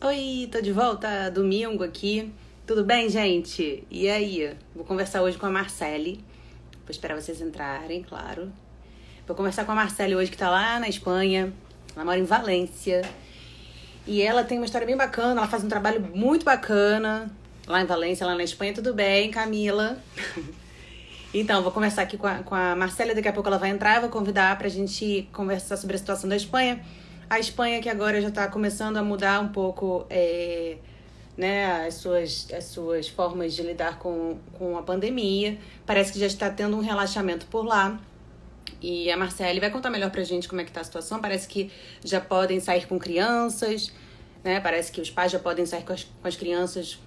Oi, tô de volta, domingo aqui. Tudo bem, gente? E aí? Vou conversar hoje com a Marcele. Vou esperar vocês entrarem, claro. Vou conversar com a Marcele hoje, que tá lá na Espanha. Ela mora em Valência. E ela tem uma história bem bacana, ela faz um trabalho muito bacana lá em Valência, lá na Espanha. Tudo bem, Camila? Então, vou conversar aqui com a Marcela, daqui a pouco ela vai entrar, eu vou convidar pra gente conversar sobre a situação da Espanha. A Espanha que agora já está começando a mudar um pouco né, as suas formas de lidar com a pandemia. Parece que já está tendo um relaxamento por lá. E a Marcele vai contar melhor pra gente como é que tá a situação. Parece que já podem sair com crianças, né? Parece que os pais já podem sair com as crianças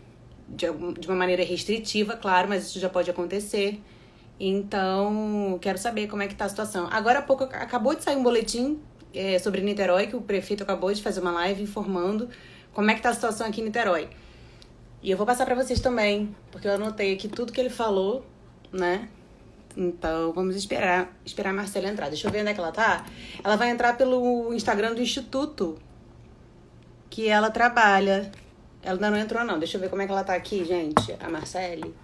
de uma maneira restritiva, claro, mas isso já pode acontecer. Então, quero saber como é que tá a situação. Agora há pouco acabou de sair um boletim sobre Niterói, que o prefeito acabou de fazer uma live informando como é que tá a situação aqui em Niterói. E eu vou passar pra vocês também, porque eu anotei aqui tudo que ele falou, né? Então, vamos esperar a Marcela entrar. Deixa eu ver onde é que ela tá. Ela vai entrar pelo Instagram do Instituto que ela trabalha. Ela ainda não entrou, não. Deixa eu ver como é que ela tá aqui, gente. A Marcele.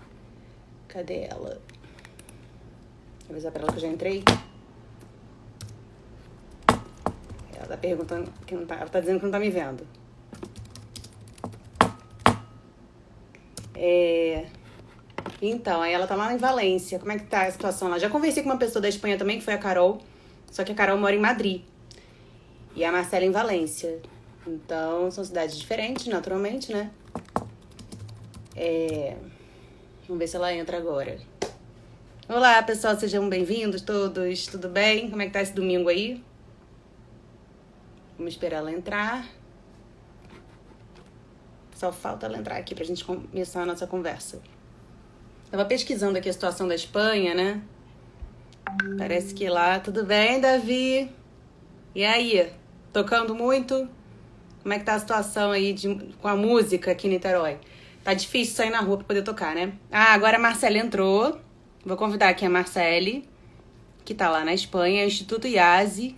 Cadê ela? Vou avisar pra ela que eu já entrei. Ela tá perguntando que não tá. Ela tá dizendo que não tá me vendo. Então, aí ela tá lá em Valência. Como é que tá a situação lá? Já conversei com uma pessoa da Espanha também, que foi a Carol. Só que a Carol mora em Madrid. E a Marcela em Valência. Então, são cidades diferentes, naturalmente, né? Vamos ver se ela entra agora. Olá, pessoal. Sejam bem-vindos todos. Tudo bem? Como é que tá esse domingo aí? Vamos esperar ela entrar. Só falta ela entrar aqui pra gente começar a nossa conversa. Tava pesquisando aqui a situação da Espanha, né? Parece que lá... Tudo bem, Davi? E aí? Tocando muito? Como é que tá a situação aí com a música aqui em Niterói? Tá difícil sair na rua pra poder tocar, né? Ah, agora a Marcele entrou. Vou convidar aqui a Marcele, que tá lá na Espanha, Instituto IASI.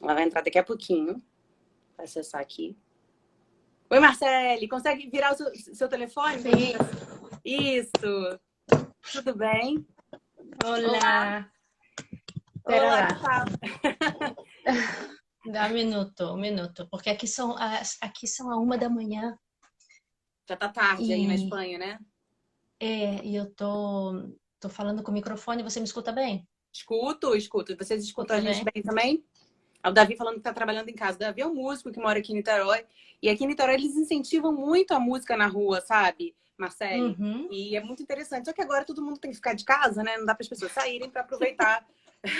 Ela vai entrar daqui a pouquinho. Vai acessar aqui. Oi, Marcele, consegue virar o seu telefone? Sim. Isso. Tudo bem? Olá. Espera Olá, lá. que tal? Dá um minuto, porque aqui são a 1 da manhã Já tá tarde aí na e, Espanha, né? e eu tô falando com o microfone. Você me escuta bem? Escuto. Vocês escutam a Escuta gente bem? bem também? O Davi falando que tá trabalhando em casa. O Davi é um músico que mora aqui em Niterói. E aqui em Niterói eles incentivam muito a música na rua, sabe, Marcele? Uhum. E é muito interessante. Só que agora todo mundo tem que ficar de casa, né? Não dá para as pessoas saírem para aproveitar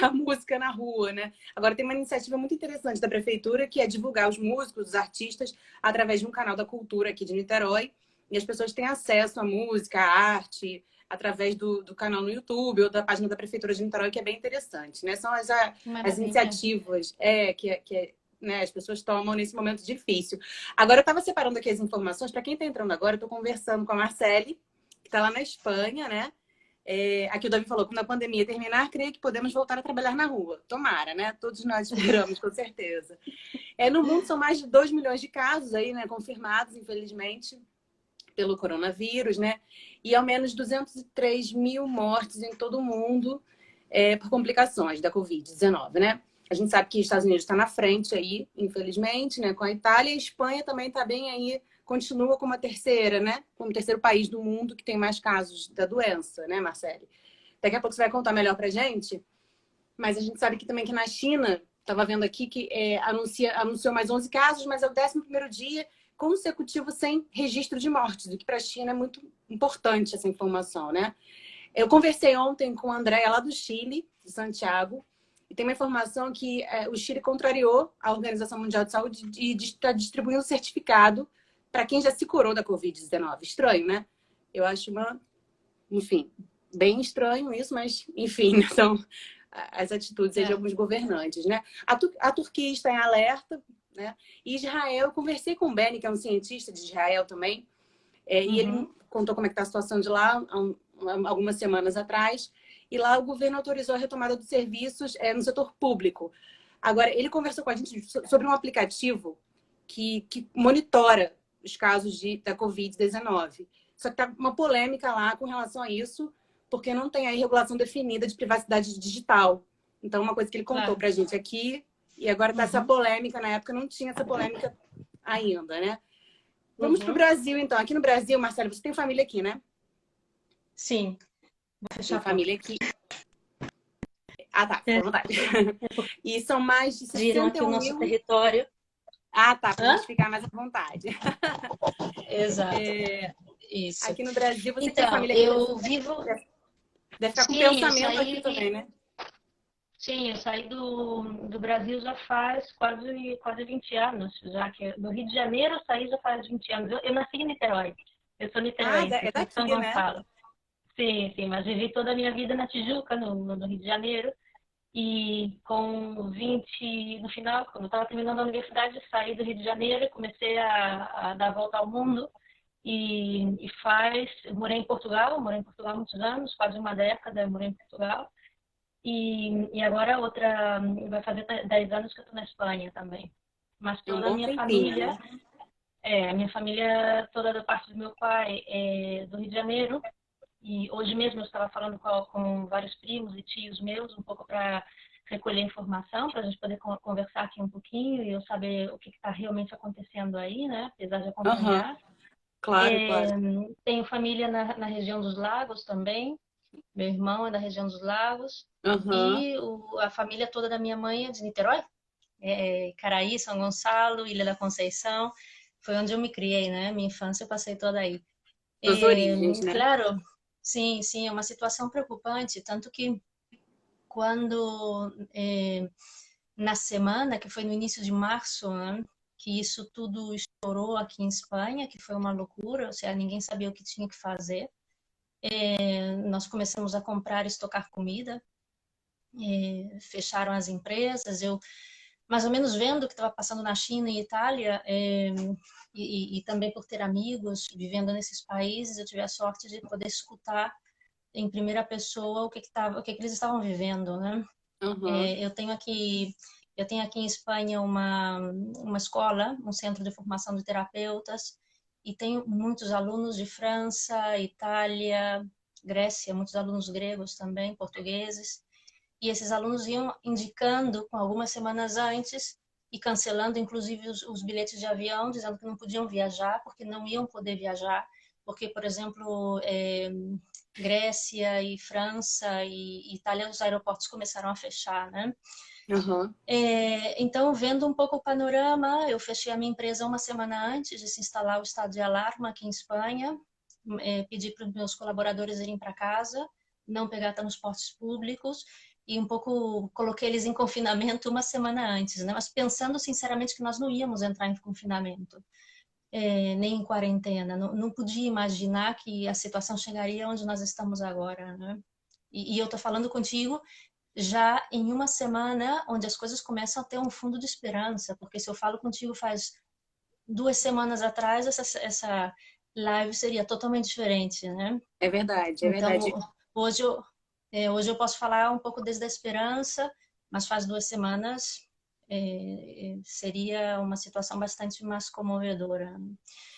a música na rua, né? Agora tem uma iniciativa muito interessante da prefeitura que é divulgar os músicos, os artistas, através de um canal da cultura aqui de Niterói. E as pessoas têm acesso à música, à arte, através do canal no YouTube ou da página da Prefeitura de Niterói, que é bem interessante, né? São Que as maravilha. iniciativas né, as pessoas tomam nesse momento difícil. Agora, eu estava separando aqui as informações. Para quem está entrando agora, eu estou conversando com a Marcele, que está lá na Espanha, né? Aqui o Davi falou, quando a pandemia terminar, creio que podemos voltar a trabalhar na rua. Tomara, né? Todos nós esperamos, com certeza. No mundo são mais de 2 milhões de casos aí, né? Confirmados, infelizmente, pelo coronavírus, né? E ao menos 203 mil mortes em todo o mundo por complicações da Covid-19, né? A gente sabe que os Estados Unidos está na frente aí, infelizmente, né? Com a Itália, e a Espanha também está bem aí, continua como a terceira, né? Como o terceiro país do mundo que tem mais casos da doença, né, Marcele? Daqui a pouco você vai contar melhor pra gente, mas a gente sabe que também que na China, estava vendo aqui que anunciou mais 11 casos, mas é o 11º dia consecutivo sem registro de mortes, o que para a China é muito importante essa informação, né? Eu conversei ontem com a Andréia lá do Chile, de Santiago, e tem uma informação que o Chile contrariou a Organização Mundial de Saúde e está distribuindo um certificado para quem já se curou da Covid-19. Estranho, né? Eu acho enfim, bem estranho isso, mas, enfim, são as atitudes aí de É. alguns governantes, né? A Turquia está em alerta, né? E Israel, eu conversei com o Benny, que é um cientista de Israel também, e ele Uhum. contou como é que está a situação de lá algumas semanas atrás. E lá o governo autorizou a retomada dos serviços no setor público. Agora, ele conversou com a gente sobre um aplicativo que monitora os casos da Covid-19. Só que tá uma polêmica lá com relação a isso, porque não tem aí regulação definida de privacidade digital. Então, uma coisa que ele contou Claro. pra gente aqui, e agora tá essa polêmica, na época não tinha essa polêmica ainda, né? Vamos pro Brasil, então. Aqui no Brasil, Marcelo, você tem família aqui, né? Sim, vou Tem fechar a porta. família aqui. Ah, tá, fica à vontade. E são mais de Viram aqui o 61 nosso mil. território. Ah, tá, pra Hã? gente ficar mais à vontade. Exato, isso. Aqui no Brasil, você que tem Então, família aqui, eu vivo. deve ficar com Sim, eu pensamento aqui saí. também, né? Sim, eu saí do Brasil já faz quase 20 anos, já que do Rio de Janeiro eu saí já faz 20 anos. Eu nasci em Niterói, eu sou Ah, niteroense, eu é sou de São daqui, né? Gonçalo. Sim, sim, mas vivi toda a minha vida na Tijuca, no Rio de Janeiro. E com 20, no final, quando eu estava terminando a universidade, saí do Rio de Janeiro e comecei a dar a volta ao mundo. Eu morei em Portugal há muitos anos, quase uma década eu morei em Portugal. E agora vai fazer 10 anos que eu estou na Espanha também. Mas É um toda a bom minha tempinho, família, né? a minha família toda da parte do meu pai é do Rio de Janeiro. E hoje mesmo eu estava falando com vários primos e tios meus, um pouco para recolher informação, para a gente poder conversar aqui um pouquinho e eu saber o que está realmente acontecendo aí, né? Apesar de Aham, acompanhar. claro, claro. Tenho família na região dos Lagos também. Meu irmão é da região dos Lagos. Aham. E a família toda da minha mãe é de Niterói, Caraí, São Gonçalo, Ilha da Conceição. Foi onde eu me criei, né? Minha infância eu passei toda aí. Suas origens, né? Claro, sim, sim, é uma situação preocupante, tanto que quando na semana, que foi no início de março, né, que isso tudo estourou aqui em Espanha, que foi uma loucura, ou seja, ninguém sabia o que tinha que fazer. Nós começamos a comprar e estocar comida, fecharam as empresas, eu mais ou menos vendo o que estava passando na China e Itália, e também por ter amigos vivendo nesses países, eu tive a sorte de poder escutar em primeira pessoa o que eles estavam vivendo, né? Aham. É, eu tenho aqui eu tenho aqui em Espanha uma escola, um centro de formação de terapeutas, e tenho muitos alunos de França, Itália, Grécia, muitos alunos gregos também, portugueses. E esses alunos iam indicando com algumas semanas antes e cancelando, inclusive, os bilhetes de avião, dizendo que não podiam viajar, porque não iam poder viajar, porque, por exemplo, Grécia e França e Itália, os aeroportos começaram a fechar, né? Aham. Então, vendo um pouco o panorama, eu fechei a minha empresa uma semana antes de se instalar o estado de alarma aqui em Espanha, pedi para os meus colaboradores irem para casa, não pegar transportes públicos e um pouco coloquei eles em confinamento uma semana antes, né? Mas pensando sinceramente que nós não íamos entrar em confinamento, nem em quarentena, não podia imaginar que a situação chegaria onde nós estamos agora, né? E eu estou falando contigo já em uma semana onde as coisas começam a ter um fundo de esperança, porque se eu falo contigo faz 2 semanas atrás, essa live seria totalmente diferente, né? É verdade, é Então, verdade. hoje eu posso falar um pouco desde a esperança, mas faz 2 semanas seria uma situação bastante mais comovedora.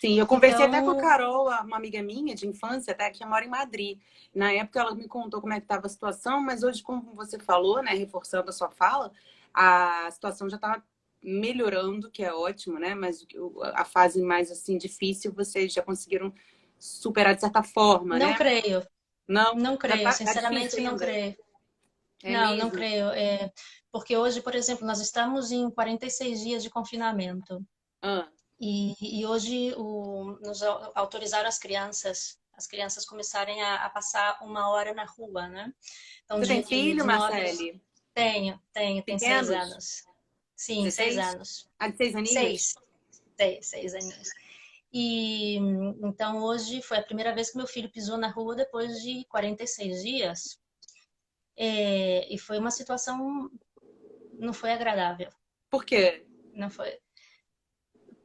Sim, eu conversei até com a Então, Carol, uma amiga minha de infância, até que mora em Madrid. Na época ela me contou como é que estava a situação, mas hoje, como você falou, né, reforçando a sua fala, a situação já está melhorando, que é ótimo, né? Mas a fase mais assim difícil vocês já conseguiram superar de certa forma, não né? creio, Não, não já creio, tá difícil sinceramente não ainda. creio. É Não, não mesmo. creio. Porque hoje, por exemplo, nós estamos em 46 dias de confinamento. Ah, E hoje nos autorizaram as crianças começarem a passar uma hora na rua, né? Então, você tem filho, de 9 Marcele? tem 6 Pequenos? anos. Sim, 6 16? anos. Ah, de 6 aninhos? 6, tem 6 aninhos. E então hoje foi a primeira vez que meu filho pisou na rua depois de 46 dias. E foi uma situação, não foi agradável. Por quê? Não foi.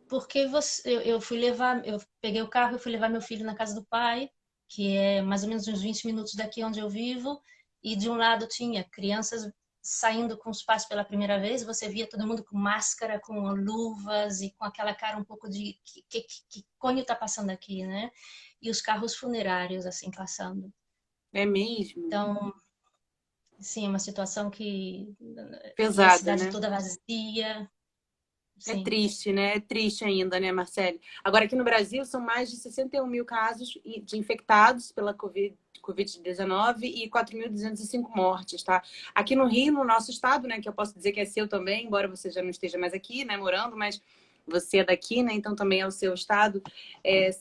Porque eu fui levar, eu peguei o carro e fui levar meu filho na casa do pai, que é mais ou menos uns 20 minutos daqui onde eu vivo, e de um lado tinha crianças saindo com os pais pela primeira vez, você via todo mundo com máscara, com luvas e com aquela cara um pouco de que conho tá passando aqui, né? E os carros funerários, assim, passando. É mesmo? Então, sim, é uma situação que... E a Pesada, cidade né? toda vazia, É sim. triste, né? É triste ainda, né, Marcele? Agora, aqui no Brasil, são mais de 61 mil casos de infectados pela Covid-19 e 4.205 mortes, tá? Aqui no Rio, no nosso estado, né, que eu posso dizer que é seu também, embora você já não esteja mais aqui, né, morando, mas você é daqui, né, então também é o seu estado.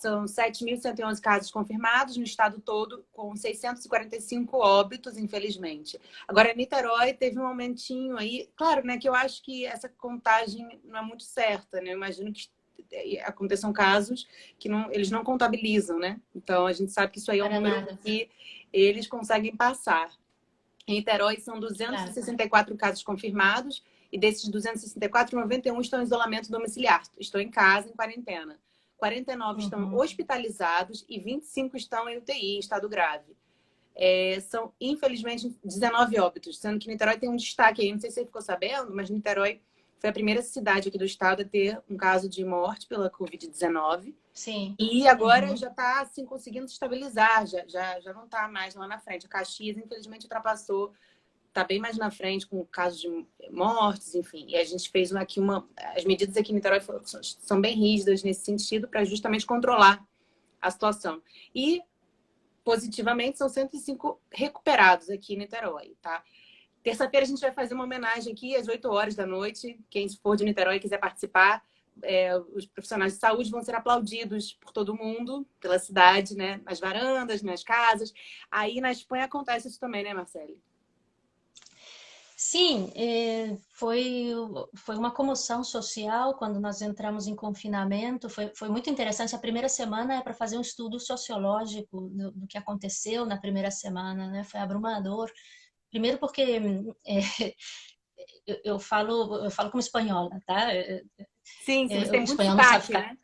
São 7.111 casos confirmados no estado todo, com 645 óbitos, infelizmente. Agora, Niterói teve um aumentinho aí. Claro, né, que eu acho que essa contagem não é muito certa, né? Eu imagino que aconteçam casos que eles não contabilizam, né? Então, a gente sabe que isso aí é um Para número nada. que eles conseguem passar. Em Niterói são Claro. 264 casos confirmados e desses 264, 91 estão em isolamento domiciliar. Estão em casa, em quarentena. 49 estão Uhum. hospitalizados e 25 estão em UTI, em estado grave. São, infelizmente, 19 óbitos, sendo que Niterói tem um destaque aí, não sei se você ficou sabendo, mas Niterói foi a primeira cidade aqui do estado a ter um caso de morte pela Covid-19. Sim. E agora Uhum. já está assim, conseguindo estabilizar, já não está mais lá na frente. A Caxias, infelizmente, ultrapassou, está bem mais na frente com casos de mortes, enfim. E a gente fez aqui as medidas aqui em Niterói são bem rígidas nesse sentido para justamente controlar a situação. E positivamente, são 105 recuperados aqui em Niterói, tá? Terça-feira a gente vai fazer uma homenagem aqui às 8 horas da noite. Quem for de Niterói e quiser participar, os profissionais de saúde vão ser aplaudidos por todo mundo, pela cidade, né? Nas varandas, nas casas. Aí na Espanha acontece isso também, né, Marcele? Sim, foi uma comoção social quando nós entramos em confinamento. Foi muito interessante. A primeira semana é para fazer um estudo sociológico do que aconteceu na primeira semana, né? Foi abrumador. Primeiro porque eu falo como espanhola, tá? Sim, sim, você tem O muito espanhol não sabe sotaque, ficar. né?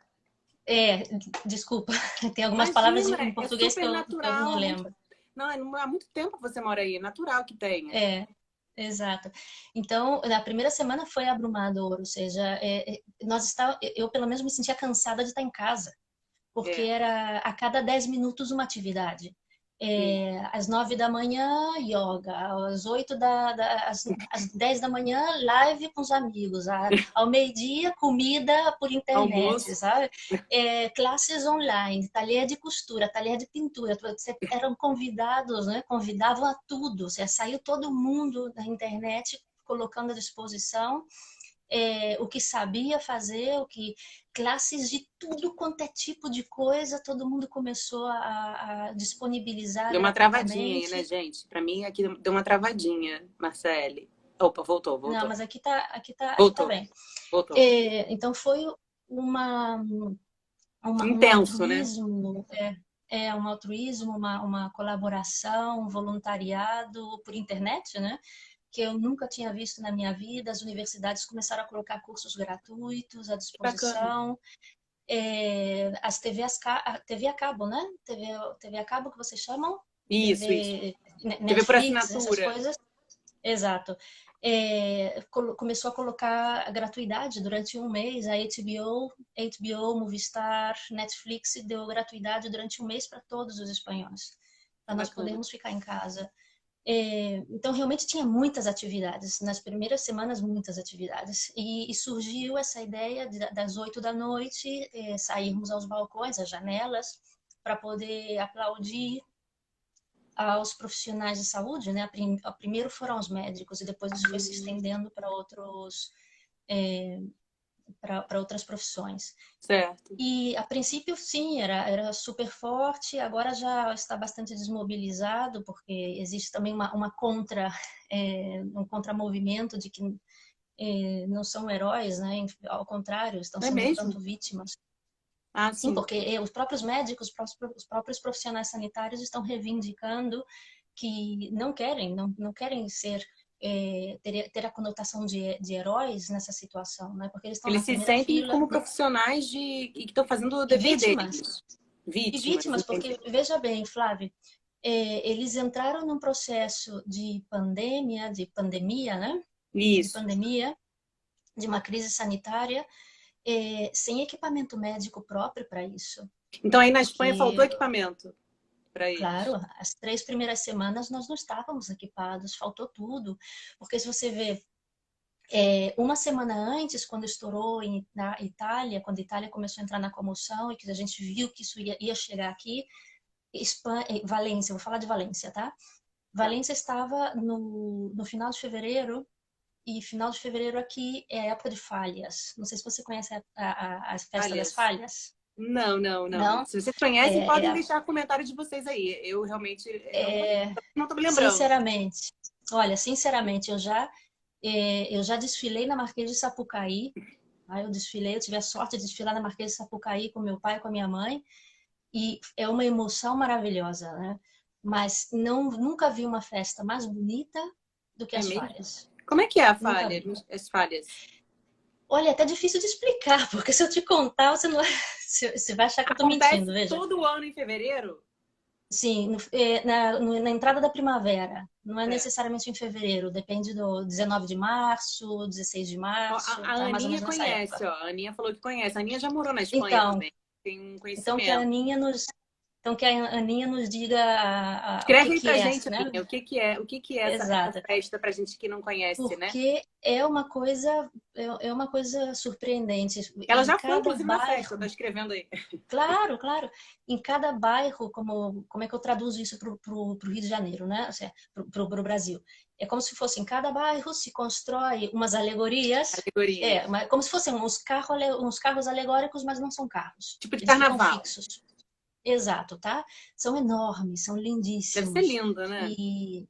É, desculpa, tem algumas palavras Imagina, em é português que super eu não natural. lembro. Não, há muito tempo que você mora aí, é natural que tenha. É, exato. Então, na primeira semana foi abrumador, ou seja, eu pelo menos me sentia cansada de estar em casa, porque É, era a cada 10 minutos uma atividade. sim. Às 9 da manhã, yoga. Às 8 às 10 da manhã, live com os amigos. Ao meio-dia, comida por internet, Almoço. sabe? Classes online, talher de costura, talher de pintura. Eram convidados, né? Convidavam a tudo. Saiu todo mundo da internet colocando à disposição o que sabia fazer, classes de tudo quanto é tipo de coisa, todo mundo começou a disponibilizar Deu uma travadinha aí, né, gratuitamente. gente? Pra mim aqui deu uma travadinha, Marcele. Opa, voltou, Não, voltou. mas aqui tá Voltou, bem. voltou. Então foi uma, um Intenso, né? altruísmo, um altruísmo, uma colaboração, um voluntariado por internet, né? Que eu nunca tinha visto na minha vida. As universidades começaram a colocar cursos gratuitos à Que bacana. disposição. As TV a cabo, né? TV a cabo que vocês chamam? Isso. TV, TV por Netflix, essas assinatura. coisas. Exato. Começou a colocar a gratuidade durante um mês. A HBO, Movistar, Netflix deu gratuidade durante um mês para todos os espanhóis, Que para nós bacana. podermos ficar em casa. Então, realmente tinha muitas atividades. Nas primeiras semanas, muitas atividades. E surgiu essa ideia das 8 da noite, sairmos aos balcões, às janelas, para poder aplaudir aos profissionais de saúde, né? Primeiro foram os médicos e depois isso foi se estendendo para outras profissões. Certo. E a princípio, sim, era super forte, agora já está bastante desmobilizado, porque existe também um contramovimento de que não são heróis, né? Ao contrário, estão Não é sendo mesmo? tanto vítimas. Ah, Sim, sim. porque os próprios médicos, os próprios profissionais sanitários estão reivindicando que não querem ter a conotação de heróis nessa situação, né? Porque eles estão Eles na se primeira sentem fila como profissionais que estão fazendo o e dever vítimas. deles. E Vítimas, vítimas, entendi. porque veja bem, Flávio, eles entraram num processo de pandemia, né? De Isso. pandemia, de uma crise sanitária, sem equipamento médico próprio para isso. Então aí na Espanha faltou Porque, equipamento para claro, eles. as 3 primeiras semanas nós não estávamos equipados, faltou tudo. Porque se você vê, uma semana antes, quando estourou na Itália, quando a Itália começou a entrar na comoção e que a gente viu que isso ia chegar aqui, Valência, vou falar de Valência, tá? Tá. Valência estava no final de fevereiro, e final de fevereiro aqui é a época de falhas. Não sei se você conhece a festa das Falhas. falhas. Não, não, não. Não? Se vocês conhecem, É, podem é, deixar comentário de vocês aí. Eu realmente é, não tô me lembrando. sinceramente, olha, sinceramente, eu já desfilei na Marquês de Sapucaí. Aí eu tive a sorte de desfilar na Marquês de Sapucaí com meu pai e com a minha mãe. E é uma emoção maravilhosa, né? Mas nunca vi uma festa mais bonita do que É as mesmo? falhas. Como é que é a Nunca falha, vi. as falhas? Olha, é até difícil de explicar, porque se eu te contar, você não você vai achar que eu tô mentindo, Acontece veja. todo ano em fevereiro? Sim, na entrada da primavera. Não é É. necessariamente em fevereiro, depende do 19 de março, 16 de Ó, março, a tá? Mais ou Aninha menos nessa época. conhece, ó. A Aninha falou que conhece. A Aninha já morou na Espanha Então, também. Tem um então que a conhecimento. Aninha nos, então que a Aninha nos diga o que Escreve aí que pra é, gente, né? Aninha, o que que é essa Exato. festa pra gente que não conhece, né? Porque é uma coisa surpreendente. Ela Em já foi, cada inclusive, na festa, tá bairro, escrevendo aí. claro, claro, em cada bairro, como é que eu traduzo isso para o Rio de Janeiro, né? Ou seja, para o Brasil. É como se fosse em cada bairro se constrói umas alegorias, Categorias. como se fossem uns carros alegóricos, mas não são carros. Tipo de Eles ficam carnaval. fixos. Exato, tá? São enormes, são Deve ser lindíssimos lindo, né? e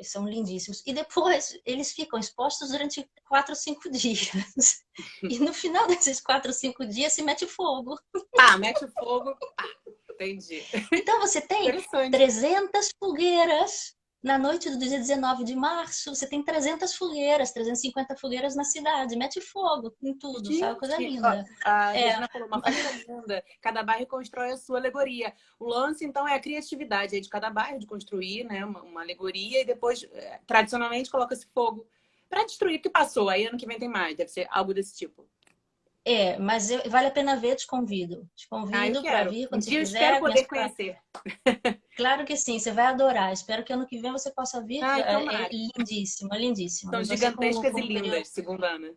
são lindíssimos. E depois eles ficam expostos durante 4 ou 5 dias. E no final desses 4 ou 5 dias se mete fogo. Tá, mete o fogo. Ah, entendi. Então você tem Interessante. 300 fogueiras na noite do dia 19 de março. Você tem 300 fogueiras, 350 fogueiras na cidade. Mete fogo em tudo, sabe? Coisa Gente, ó, linda. a É, Regina falou, uma festa linda. Cada bairro constrói a sua alegoria. O lance, então, é a criatividade aí de cada bairro, de construir, né, uma alegoria e depois, tradicionalmente, coloca-se fogo para destruir o que passou. Aí ano que vem tem mais. Deve ser algo desse tipo. mas vale a pena ver, te convido. Te Ah, eu convido para quero. vir Um quando você dia eu espero quiser. Minhas poder conhecer. Claro que sim, você vai adorar. Espero que ano que vem você possa vir. Ai, É tomara. lindíssimo, é lindíssimo. São E você gigantescas e lindas, segundo a Ana.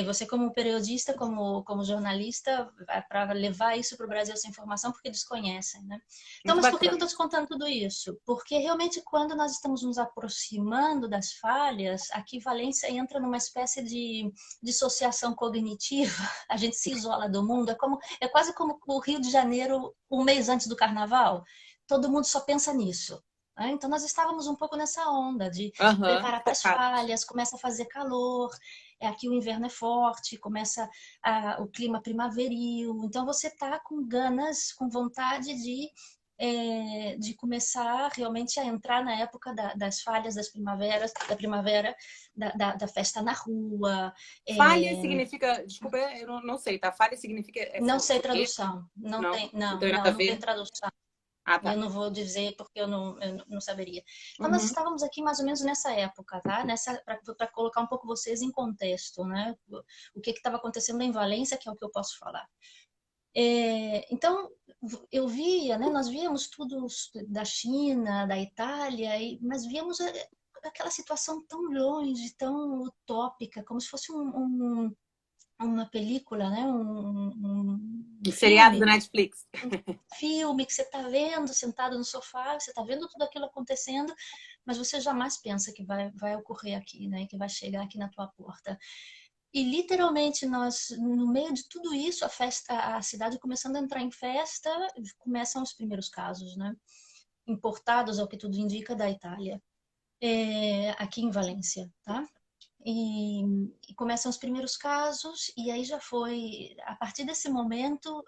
você como periodista, como jornalista, para levar isso para o Brasil, essa informação, porque desconhecem, né? Então, Muito mas por que eu bacana. estou te contando tudo isso? Porque realmente quando nós estamos nos aproximando das falhas, aqui Valência entra numa espécie de dissociação cognitiva. A gente se isola do mundo. É quase como o Rio de Janeiro um mês antes do Carnaval. Todo mundo só pensa nisso. Né? Então, nós estávamos um pouco nessa onda de Aham, preparar para as focados. falhas, começa a fazer calor, aqui o inverno é forte, começa o clima primaveril, então você está com ganas, com vontade de começar realmente a entrar na época das falhas da primavera, da festa na rua. Falha significa. Desculpa, eu não sei, tá? Falha significa. Não sei Fogueira? tradução, Não, não não, tem nada a não tem ver. tradução. Ah, Eu tá. não vou dizer porque eu não saberia. Então, nós Uhum. estávamos aqui mais ou menos nessa época, tá? Para colocar um pouco vocês em contexto, né? O que estava acontecendo em Valência, que é o que eu posso falar. Então, eu via, né? Nós víamos tudo da China, da Itália, mas víamos aquela situação tão longe, tão utópica, como se fosse uma película, né? Um Um seriado do filme Netflix. filme que você está vendo sentado no sofá, você está vendo tudo aquilo acontecendo, mas você jamais pensa que vai ocorrer aqui, né? Que vai chegar aqui na tua porta. E literalmente nós, no meio de tudo isso, a cidade começando a entrar em festa, começam os primeiros casos, né? Importados, ao que tudo indica, da Itália, aqui em Valência, tá? E começam os primeiros casos, e aí já foi, a partir desse momento,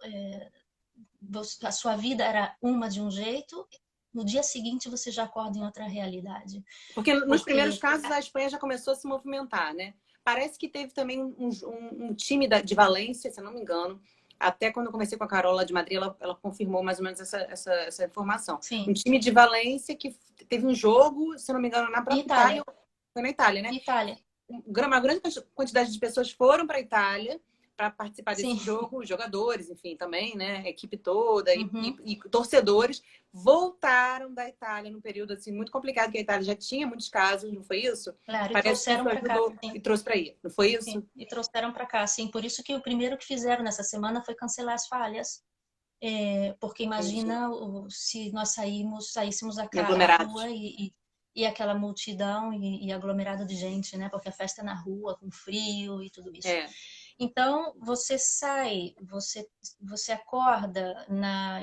a sua vida era uma de um jeito, no dia seguinte você já acorda em outra realidade. Porque nos primeiros Porque, casos a Espanha já começou a se movimentar, né? Parece que teve também um time de Valência, se eu não me engano, Até quando eu conversei com a Carola de Madrid, ela confirmou mais ou menos essa informação. Um Sim. time de Valência que teve um jogo, se não me engano, na própria Itália. Itália, foi na Itália, né? Itália. Uma grande quantidade de pessoas foram para a Itália para participar Sim. desse jogo, jogadores, enfim, também, né? A equipe toda Uhum. e torcedores voltaram da Itália num período assim muito complicado, que a Itália já tinha muitos casos, não foi isso? Claro, e Parece que isso trouxeram para cá, ajudou sim. e trouxe para aí, não foi Sim, isso? e trouxeram para cá, sim. Por isso que o primeiro que fizeram nessa semana foi cancelar as falhas. Porque Entendi. imagina se nós saíssemos Em à rua aglomerados. e aquela multidão e aglomerado de gente, né? Porque a festa é na rua, com frio e tudo isso. É, Então, você sai, você acorda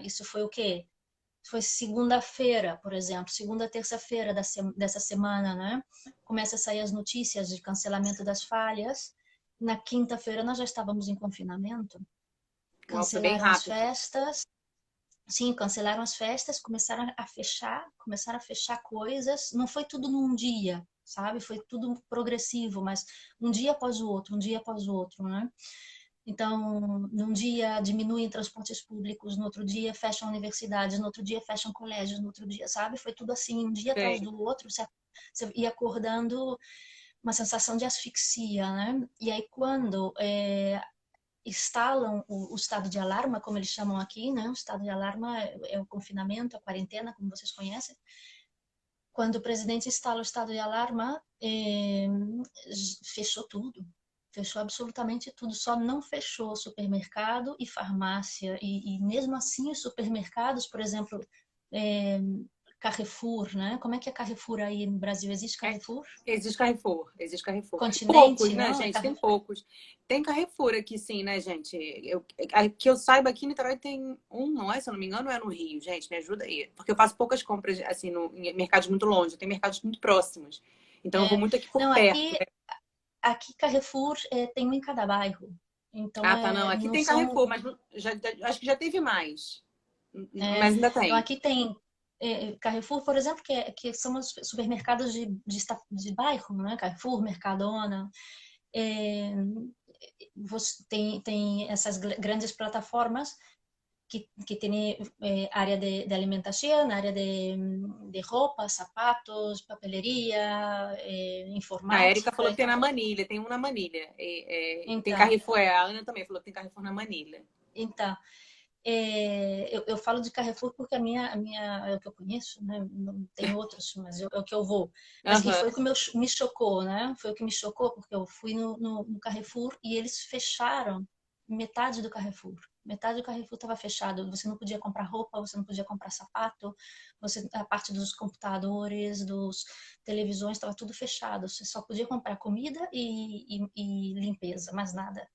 isso foi o quê? Foi segunda-feira, por exemplo, segunda, terça-feira dessa semana, né? Começa a sair as notícias de cancelamento das falhas. Na quinta-feira nós já estávamos em confinamento. foi bem Cancelaram as rápido. festas. Sim, cancelaram as festas, começaram a fechar coisas. Não foi tudo num dia, sabe? Foi tudo progressivo, mas um dia após o outro, um dia após o outro, né? Então, num dia diminuem transportes públicos, no outro dia fecham universidades, no outro dia fecham colégios, no outro dia, sabe? Foi tudo assim, um dia atrás Sei. do outro, você ia acordando uma sensação de asfixia, né? E aí, quando instalam o estado de alarma, como eles chamam aqui, né? O estado de alarma é o confinamento, a quarentena, como vocês conhecem. Quando o presidente instala o estado de alarma, fechou tudo. Fechou absolutamente tudo, só não fechou supermercado e farmácia. E mesmo assim, os supermercados, por exemplo, é, Carrefour, né? Como é que é Carrefour aí no Brasil? Existe É, Carrefour? existe Carrefour, existe Carrefour. Poucos, Continente, né, não? É gente? Tem Carrefour. poucos. Tem Carrefour aqui, sim, né, gente? Que eu saiba, aqui em Niterói tem um, não é? Se eu não me engano, é no Rio. Gente, me ajuda aí. Porque eu faço poucas compras, assim, em mercados muito longe. Tem mercados muito próximos. Então, eu vou muito aqui por Não, perto, né? aqui Carrefour tem um em cada bairro. Então, Ah, tá, não. Aqui não tem são. Carrefour, mas acho que já teve mais. É, Mas ainda então, tem. aqui tem Carrefour, por exemplo, que são os supermercados de bairro, né? Carrefour, Mercadona. É, você tem essas grandes plataformas que tem área de alimentação, área de roupa, sapatos, papeleria, A Erika falou informática. que tem Então, na Manilha, tem um na Manilha. Tem então, Carrefour, a Ana também falou que tem Carrefour na Manilha. então eu falo de Carrefour porque é o que eu conheço, né? Não tem outros, mas é o que eu vou. E Aham. foi o que me chocou, né? Foi o que me chocou, porque eu fui no Carrefour e eles fecharam metade do Carrefour. Metade do Carrefour estava fechado. Você não podia comprar roupa, você não podia comprar sapato, a parte dos computadores, dos televisões, estava tudo fechado. Você só podia comprar comida e limpeza, mais nada.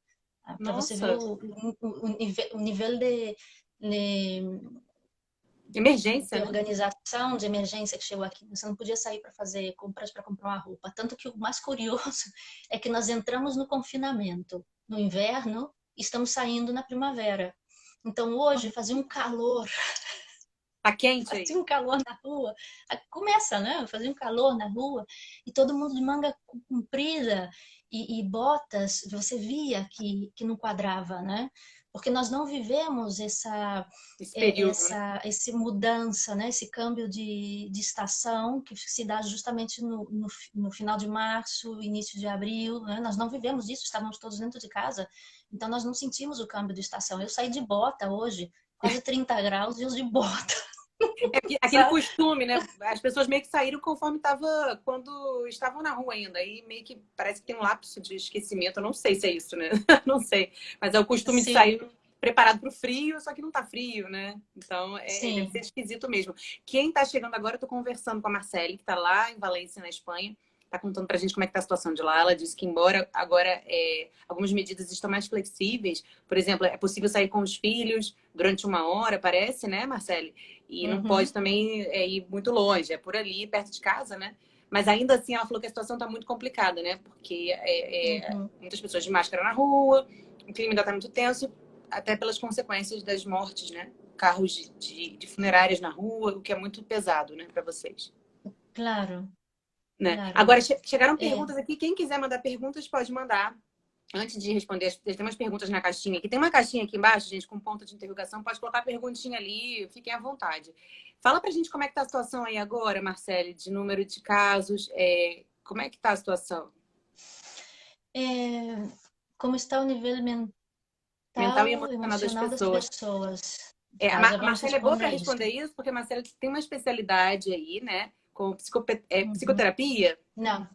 Para você ver Nossa, o nível de emergência, né? organização, de emergência que chegou aqui. Você não podia sair para fazer compras para comprar uma roupa. Tanto que o mais curioso é que nós entramos no confinamento no inverno e estamos saindo na primavera. Então hoje Tá quente fazia aí. um calor na rua. Começa, né? Fazia um calor na rua e todo mundo de manga comprida e botas. Você via que não quadrava, né? Porque nós não vivemos Esse período, né? esse mudança, né? Esse câmbio de estação que se dá justamente no final de março, início de abril, né? Nós não vivemos isso, estávamos todos dentro de casa, então nós não sentimos o câmbio de estação. Eu saí de bota hoje, quase 30 graus e eu de bota. É aquele Sabe? costume, né? As pessoas meio que saíram conforme estava quando estavam na rua ainda. Aí meio que parece que tem um lapso de esquecimento. Eu não sei se é isso, né? Não sei. Mas é o costume de Sim, sair preparado para o frio, só que não tá frio, né? Então, deve ser sim. esquisito mesmo. Quem tá chegando agora, eu tô conversando com a Marcele, que tá lá em Valência, na Espanha. Tá contando pra gente como é que tá a situação de lá. Ela disse que embora agora algumas medidas estão mais flexíveis, por exemplo, é possível sair com os filhos durante uma hora, parece, né, Marcele? E não pode Uhum, também ir muito longe, é por ali, perto de casa, né? Mas ainda assim, ela falou que a situação está muito complicada, né? Porque uhum. muitas pessoas de máscara na rua, o clima ainda está muito tenso, até pelas consequências das mortes, né? Carros de funerárias na rua, o que é muito pesado, né, para vocês. Claro, Né? claro. Agora, chegaram É, perguntas aqui. Quem quiser mandar perguntas, pode mandar. Antes de responder, tem umas perguntas na caixinha aqui. Tem uma caixinha aqui embaixo, gente, com ponto de interrogação. Pode colocar a perguntinha ali, fiquem à vontade. Fala pra gente como é que tá a situação aí agora, Marcele, de número de casos. Como é que tá a situação? Como está o nível Mental e mental, emocional das emocional das pessoas. pessoas? A Tá, já A vamos Marcele é boa responder para isso. responder isso, porque a Marcele tem uma especialidade aí, né? Com Uhum. psicoterapia. Não,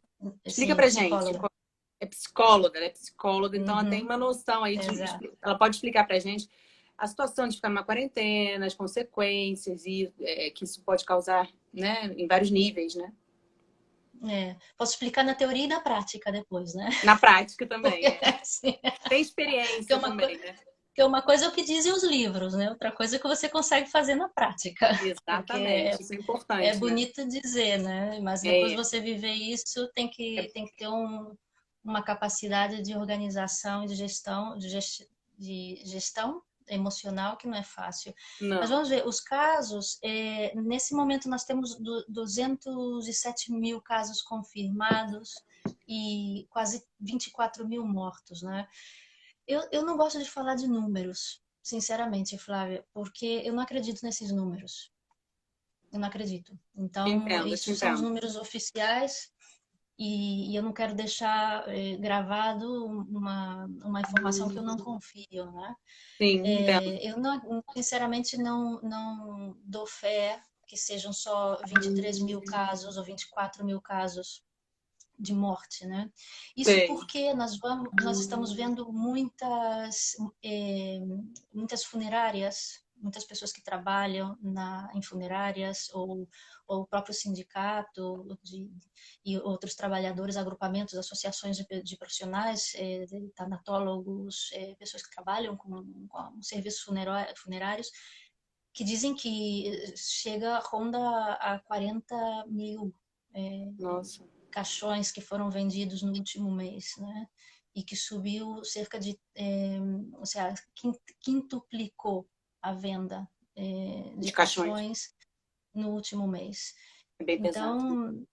Explica sim, pra gente. psicóloga. Ela é psicóloga, então ela tem Uhum. uma noção aí Exato. ela pode explicar pra gente a situação de ficar numa quarentena, as consequências e que isso pode causar, né, em vários níveis, né? Posso explicar na teoria e na prática depois, né? Na prática Porque, também, é. assim, Tem que é experiência uma, também, né? que é uma coisa é o que dizem os livros, né? Outra coisa é que você consegue fazer na prática. Porque Exatamente, isso é é importante, né? bonito dizer, né? Mas depois É, você viver isso tem que ter uma capacidade de organização e de gestão emocional que não é fácil. Mas não. vamos ver, os casos, nesse momento nós temos 207 mil casos confirmados e quase 24 mil mortos, né? Eu não gosto de falar de números, sinceramente, Flávia, porque eu não acredito nesses números. Eu não acredito. Então, Te isso são os entendo. números oficiais e eu não quero deixar gravado uma informação que eu não confio, né? Sim, entendo. Eu não, sinceramente não dou fé que sejam só 23 mil casos ou 24 mil casos de morte, né? Isso Sei. porque nós estamos vendo muitas funerárias, muitas pessoas que trabalham em funerárias ou o próprio sindicato e outros trabalhadores, agrupamentos, associações de profissionais, de tanatólogos, pessoas que trabalham com serviços funerários, que dizem que ronda a 40 mil Nossa. caixões que foram vendidos no último mês, né? E que subiu cerca de, ou seja, quintuplicou a venda de De caixões. caixões no último mês. É bem pesado. Então,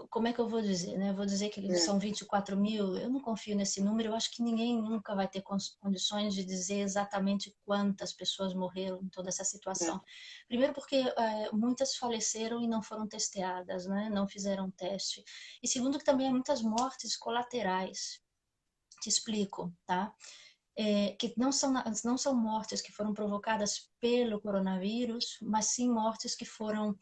como é que eu vou dizer, né? Vou dizer que É, são 24 mil, eu não confio nesse número, eu acho que ninguém nunca vai ter condições de dizer exatamente quantas pessoas morreram em toda essa é. situação. Primeiro porque muitas faleceram e não foram testeadas, né? Não fizeram teste. E segundo que também há muitas mortes colaterais. Te explico, tá? Que não são mortes que foram provocadas pelo coronavírus, mas sim mortes que foram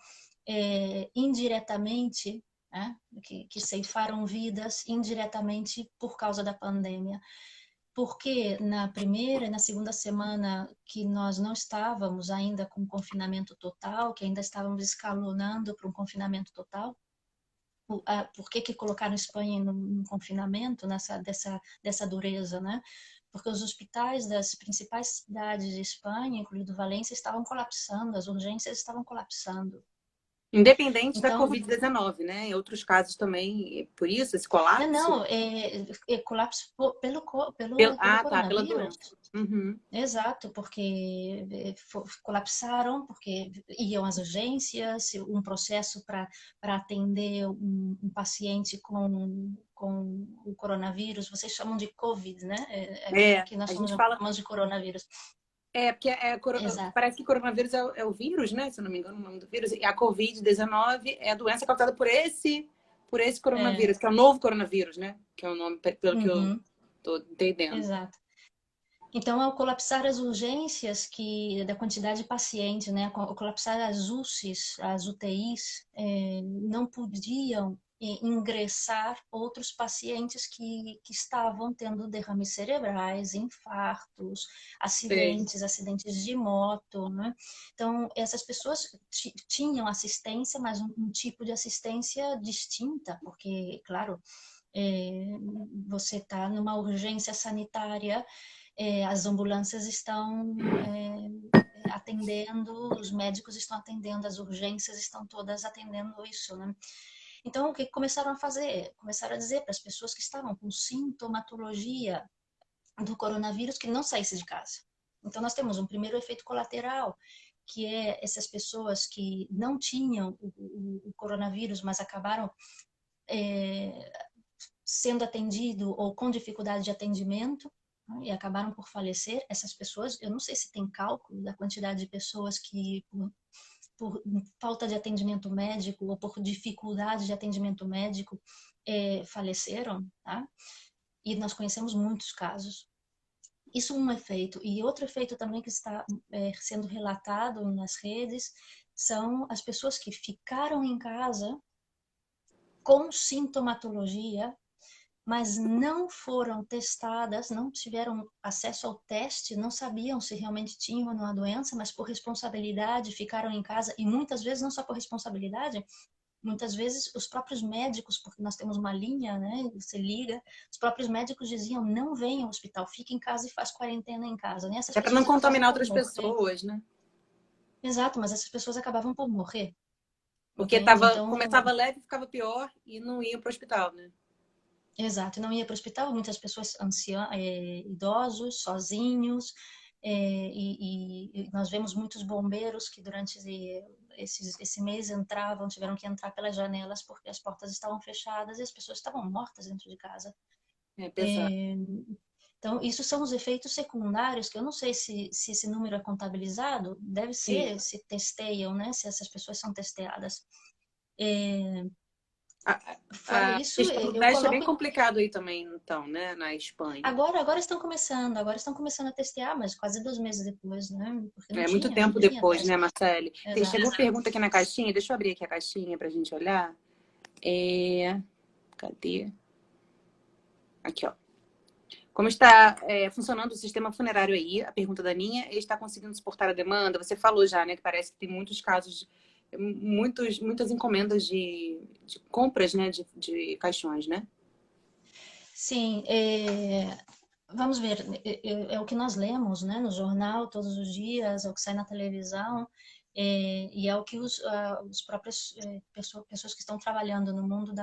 indiretamente, né, que ceifaram vidas indiretamente por causa da pandemia. Porque na primeira e na segunda semana que nós não estávamos ainda com confinamento total, que ainda estávamos escalonando para um confinamento total, por que colocaram Espanha no confinamento, dessa dureza, né? Porque os hospitais das principais cidades de Espanha, incluindo Valência, estavam colapsando, as urgências estavam colapsando. Independente da Então, Covid-19, né? Em outros casos também, por isso, esse não, colapso. não, colapso pelo Tá, pela coronavírus. doença. Uhum. Exato, porque colapsaram, porque iam às urgências, um processo para atender um paciente com o coronavírus, vocês chamam de Covid, né? Aqui nós A gente fala. chamamos de coronavírus. Porque Exato. parece que coronavírus é o vírus, né? Se eu não me engano, o nome do vírus. E a Covid-19 é a doença causada por esse É, coronavírus, que é o novo coronavírus, né? Que é o nome, pelo que eu uhum, tô entendendo. exato. Então, ao colapsar as urgências da quantidade de pacientes, né, ao colapsar as UCs, as UTIs, não podiam ingressar outros pacientes que estavam tendo derrames cerebrais, infartos, Sei. acidentes de moto, né? Então, essas pessoas tinham assistência, mas um tipo de assistência distinta, porque, claro, é, você está numa urgência sanitária, as ambulâncias estão atendendo, os médicos estão atendendo, as urgências estão todas atendendo isso, né? Então, o que começaram a fazer? Começaram a dizer para as pessoas que estavam com sintomatologia do coronavírus que não saísse de casa. Então, nós temos um primeiro efeito colateral, que é essas pessoas que não tinham o coronavírus, mas acabaram sendo atendido ou com dificuldade de atendimento, né, e acabaram por falecer. Essas pessoas, eu não sei se tem cálculo da quantidade de pessoas que, por falta de atendimento médico ou por dificuldade de atendimento médico, faleceram, tá? E nós conhecemos muitos casos. Isso é um efeito. E outro efeito também que está sendo relatado nas redes são as pessoas que ficaram em casa com sintomatologia, mas não foram testadas, não tiveram acesso ao teste, não sabiam se realmente tinham ou não a doença, mas por responsabilidade ficaram em casa, e muitas vezes não só por responsabilidade, muitas vezes os próprios médicos, porque nós temos uma linha, né, você liga, os próprios médicos diziam, não venha ao hospital, fique em casa e faz quarentena em casa, né? Essas É para não pessoas acabavam contaminar por outras morrer. pessoas, né? Exato, mas essas pessoas acabavam por morrer, Porque entende? Então, começava leve, ficava pior e não iam para o hospital, né? exato, não ia para o hospital, muitas pessoas idosos, sozinhos, e nós vemos muitos bombeiros que durante esse mês tiveram que entrar pelas janelas porque as portas estavam fechadas e as pessoas estavam mortas dentro de casa. É pesado. Então, isso são os efeitos secundários, que eu não sei se esse número é contabilizado, deve Sim. ser, se testeiam, né, se essas pessoas são testeadas. É, A, Fora a isso, questão do eu teste é bem coloco complicado aí também, então, né? Na Espanha. agora estão começando a testear, mas quase 2 meses depois, né? Porque É muito tempo não tinha depois, né, teste. Marcele? Exato. Chegou pergunta aqui na caixinha. Deixa eu abrir aqui a caixinha para a gente olhar. Cadê? Aqui, ó. Como está funcionando o sistema funerário aí? A pergunta da Ninha. Ele está conseguindo suportar a demanda? Você falou já, né? Que parece que tem muitos casos, muitas encomendas de compras, né? De caixões, né? Sim, vamos ver, é o que nós lemos, né, no jornal todos os dias, é o que sai na televisão, e é o que os próprios pessoas que estão trabalhando no mundo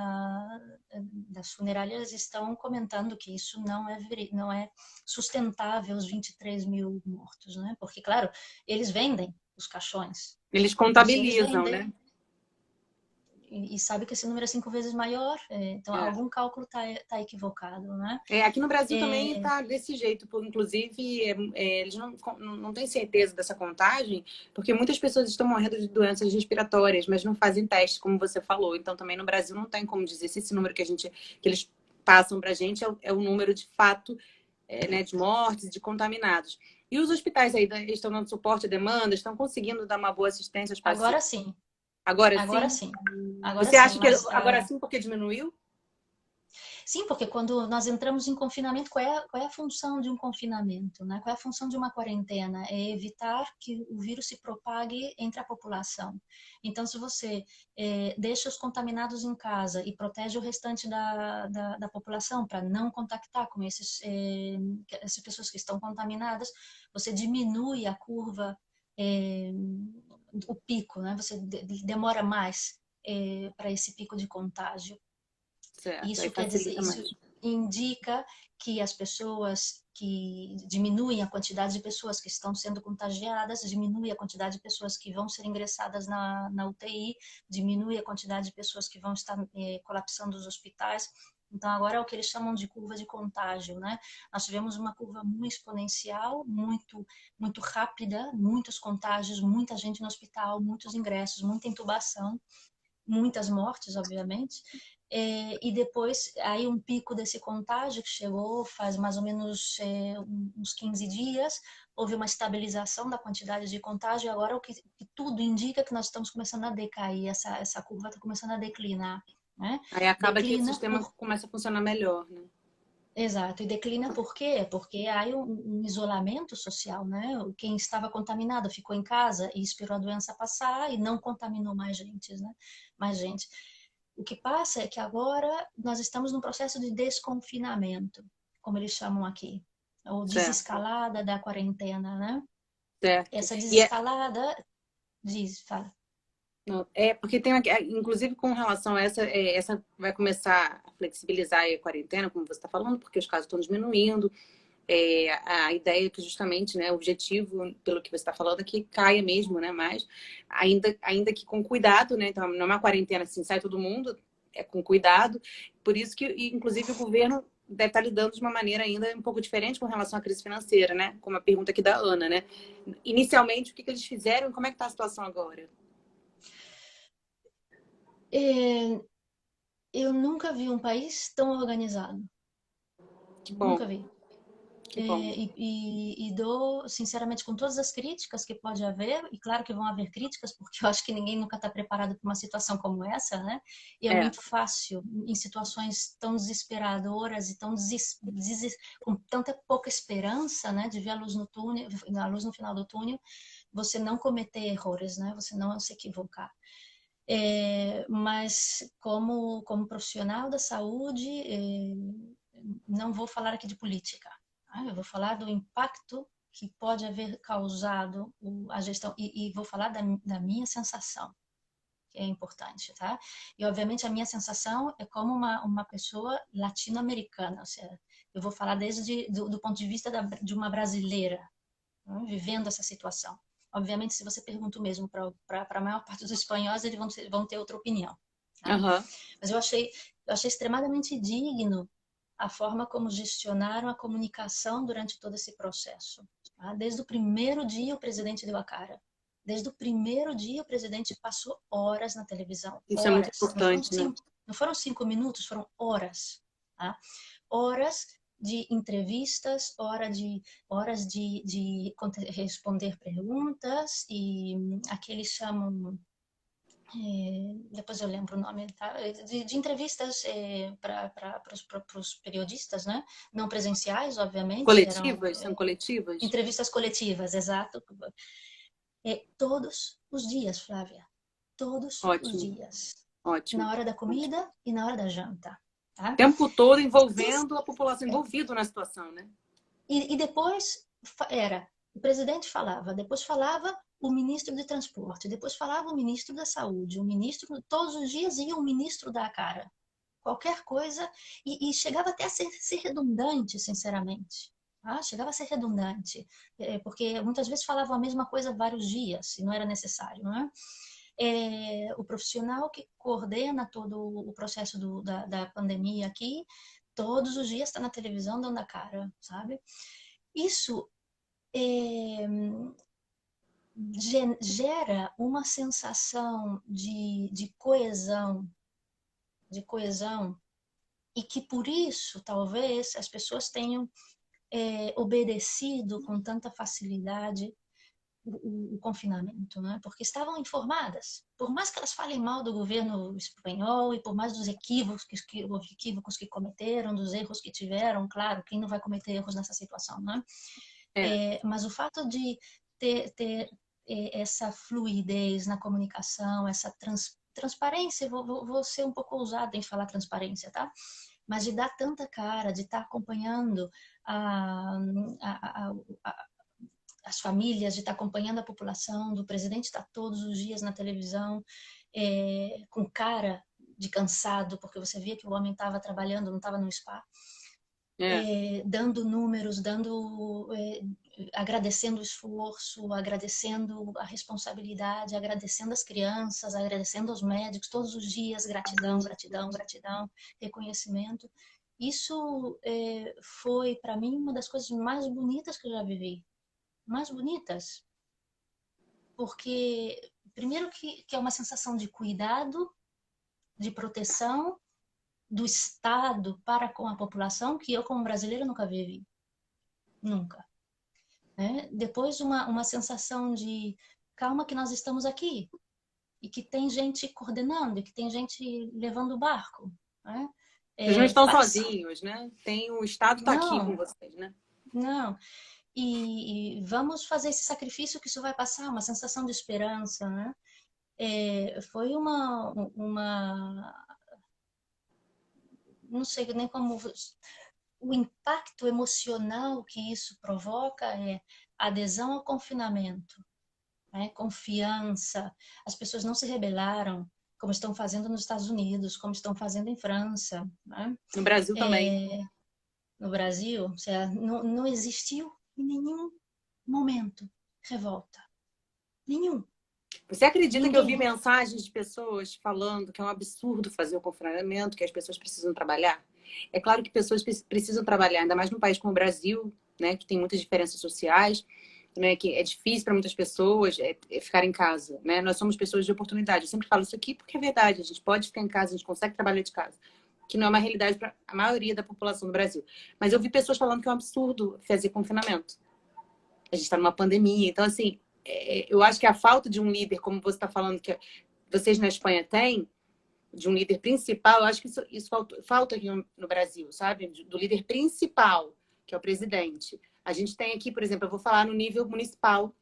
das funerárias estão comentando que isso não é sustentável, os 23 mil mortos, né? Porque, claro, eles vendem os caixões. Eles Então, se eles contabilizam, vendem, né? e sabe que esse número é 5 vezes maior, então É. algum cálculo tá equivocado, né? Aqui no Brasil também É, está desse jeito, inclusive eles não têm certeza dessa contagem, porque muitas pessoas estão morrendo de doenças respiratórias, mas não fazem teste, como você falou. Então também no Brasil não tem como dizer se esse número que eles passam para a gente é o número de fato, né, de mortes, de contaminados. E os hospitais aí estão dando suporte à demanda, estão conseguindo dar uma boa assistência aos agora pacientes. sim, Agora agora sim? sim, agora Você sim, acha que mas agora sim porque diminuiu? sim, porque quando nós entramos em confinamento, qual é a função de um confinamento, né? Qual é a função de uma quarentena? É evitar que o vírus se propague entre a população. Então, se você deixa os contaminados em casa e protege o restante da população para não contactar com essas pessoas que estão contaminadas, você diminui a curva, o pico, né? Você demora mais para esse pico de contágio. Certo, aí Isso quer dizer, facilita isso mais. indica que as pessoas que diminuem a quantidade de pessoas que estão sendo contagiadas, diminui a quantidade de pessoas que vão ser ingressadas na UTI, diminui a quantidade de pessoas que vão estar colapsando os hospitais. Então, agora é o que eles chamam de curva de contágio, né? Nós tivemos uma curva muito exponencial, muito rápida, muitos contágios, muita gente no hospital, muitos ingressos, muita intubação, muitas mortes, obviamente. E depois, aí um pico desse contágio que chegou faz mais ou menos uns 15 dias, houve uma estabilização da quantidade de contágio, e agora que tudo indica que nós estamos começando a decair, essa curva está começando a declinar, né? Aí acaba que o Declina sistema começa a funcionar melhor, né? Exato, e declina por quê? Porque há um isolamento social, né? Quem estava contaminado ficou em casa e esperou a doença passar e não contaminou mais gente. O que passa é que agora nós estamos num processo de desconfinamento, como eles chamam aqui, ou Certo, desescalada da quarentena, né? certo. Essa E desescalada fala. não, porque tem, inclusive com relação a essa vai começar a flexibilizar aí a quarentena, como você está falando, porque os casos estão diminuindo. A ideia é que justamente, né, o objetivo, pelo que você está falando, é que caia mesmo, né? Mas ainda que com cuidado, né? Então não é uma quarentena assim, sai todo mundo, com cuidado. Por isso que, inclusive, o governo deve estar lidando de uma maneira ainda um pouco diferente com relação à crise financeira, né? Como a pergunta aqui da Ana, né? Inicialmente, o que eles fizeram e como é que está a situação agora? Eu nunca vi um país tão organizado. Que bom, Nunca vi. que bom. E dou, sinceramente, com todas as críticas que pode haver, e claro que vão haver críticas, porque eu acho que ninguém nunca está preparado para uma situação como essa, né? E é É, muito fácil, em situações tão desesperadoras e tão com tanta pouca esperança, né, de ver a luz no túnel, a luz no final do túnel, você não cometer erros, né? Você não se equivocar. Mas como profissional da saúde, não vou falar aqui de política. Eu vou falar do impacto que pode haver causado a gestão e vou falar da minha sensação, que é importante, tá? E obviamente a minha sensação é como uma pessoa latino-americana, ou seja, eu vou falar desde do ponto de vista de uma brasileira, né, vivendo essa situação. Obviamente, se você pergunta o mesmo para a maior parte dos espanhóis, eles vão ter outra opinião. Tá? uhum. Mas eu achei extremamente digno a forma como gestionaram a comunicação durante todo esse processo. Tá? Desde o primeiro dia, o presidente deu a cara. Desde o primeiro dia, o presidente passou horas na televisão. Isso é muito Horas. importante, né? Não foram 5 minutos, foram horas. Tá? Horas de entrevistas, horas de responder perguntas e aqui eles chamam, depois eu lembro o nome, tá? De entrevistas para os periodistas, né? Não presenciais, obviamente, eram Coletivas? São coletivas? entrevistas coletivas, exato. Todos os dias, Flávia, todos os Ótimo, dias, ótimo. na hora da Ótimo. comida e na hora da janta, O tá? tempo todo Des- envolvendo a população, envolvido na situação, né? E depois o presidente falava, depois falava o ministro de transporte, depois falava o ministro da saúde, o ministro, todos os dias ia o ministro dar a cara. Qualquer coisa, e chegava até a ser redundante, sinceramente. Chegava a ser redundante, porque muitas vezes falavam a mesma coisa vários dias, e não era necessário, não é? O profissional que coordena todo o processo da pandemia aqui, todos os dias está na televisão dando a cara, sabe? Isso gera uma sensação de coesão, e que por isso talvez as pessoas tenham obedecido com tanta facilidade o confinamento, né? Porque estavam informadas. Por mais que elas falem mal do governo espanhol e por mais dos equívocos que cometeram, dos erros que tiveram, claro, quem não vai cometer erros nessa situação, né? É. Mas o fato de ter essa fluidez na comunicação, essa transparência, vou ser um pouco ousada em falar transparência, tá? Mas de dar tanta cara, de estar acompanhando a, a, as famílias, de estar acompanhando a população, do presidente estar todos os dias na televisão, com cara de cansado, porque você via que o homem estava trabalhando, não estava no spa, É. dando números, agradecendo o esforço, agradecendo a responsabilidade, agradecendo as crianças, agradecendo aos médicos, todos os dias, gratidão, gratidão, gratidão, reconhecimento. Isso foi, para mim, uma das coisas mais bonitas que eu já vivi. Mais bonitas. Porque, primeiro, que é uma sensação de cuidado, de proteção do Estado para com a população, que eu, como brasileira, nunca vivi. Nunca. Né? Depois, uma sensação de calma, que nós estamos aqui. E que tem gente coordenando, e que tem gente levando o barco. Né? Vocês não estão Paz. sozinhos, né? O Estado está aqui com Não, vocês, né? não. E vamos fazer esse sacrifício, que isso vai passar, uma sensação de esperança, né? Foi não sei nem como, o impacto emocional que isso provoca é adesão ao confinamento, né? Confiança, as pessoas não se rebelaram, como estão fazendo nos Estados Unidos, como estão fazendo em França, né? No Brasil também. No Brasil, ou seja, não existiu em nenhum momento revolta, nenhum. Você acredita que eu vi Ninguém. mensagens de pessoas falando que é um absurdo fazer o confinamento, que as pessoas precisam trabalhar? É claro que pessoas precisam trabalhar, ainda mais num país como o Brasil, né, que tem muitas diferenças sociais, né, que é difícil para muitas pessoas ficar em casa, né? Nós somos pessoas de oportunidade. Eu sempre falo isso aqui porque é verdade. A gente pode ficar em casa, a gente consegue trabalhar de casa, que não é uma realidade para a maioria da população do Brasil. Mas eu vi pessoas falando que é um absurdo fazer confinamento. A gente está numa pandemia, então assim, eu acho que a falta de um líder, como você está falando que vocês na Espanha têm, de um líder principal, eu acho que isso falta aqui no Brasil, sabe? Do líder principal, que é o presidente. A gente tem aqui, por exemplo, eu vou falar no nível municipal,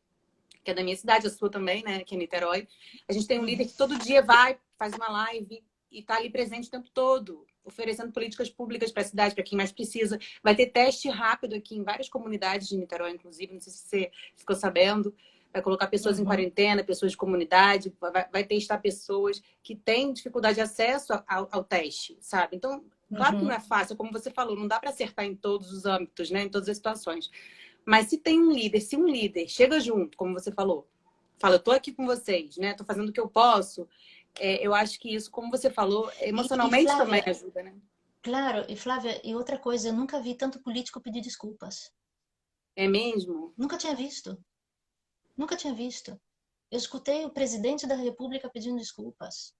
que é da minha cidade, a sua também, né? Que é Niterói. A gente tem um líder que todo dia vai, faz uma live e está ali presente o tempo todo, oferecendo políticas públicas para a cidade, para quem mais precisa. Vai ter teste rápido aqui em várias comunidades de Niterói, inclusive, não sei se você ficou sabendo. Vai colocar pessoas em quarentena, pessoas de comunidade, vai testar pessoas que têm dificuldade de acesso ao teste, sabe? Então, claro que não é fácil, como você falou, não dá para acertar em todos os âmbitos, né? Em todas as situações. Mas se tem um líder, se um líder chega junto, como você falou, fala, eu tô aqui com vocês, né? Tô fazendo o que eu posso. Eu acho que isso, como você falou, E emocionalmente também Flávia, ajuda, né? claro, e Flávia, e outra coisa, eu nunca vi tanto político pedir desculpas. É mesmo? Nunca tinha visto. Nunca tinha visto. Eu escutei o presidente da República pedindo desculpas.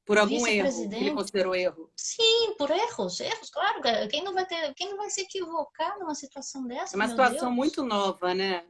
Por O algum erro que ele vice-presidente, considerou erro. sim, por erros, erros, claro. Quem não vai se equivocar numa situação É dessa, uma meu situação Deus? muito nova, né?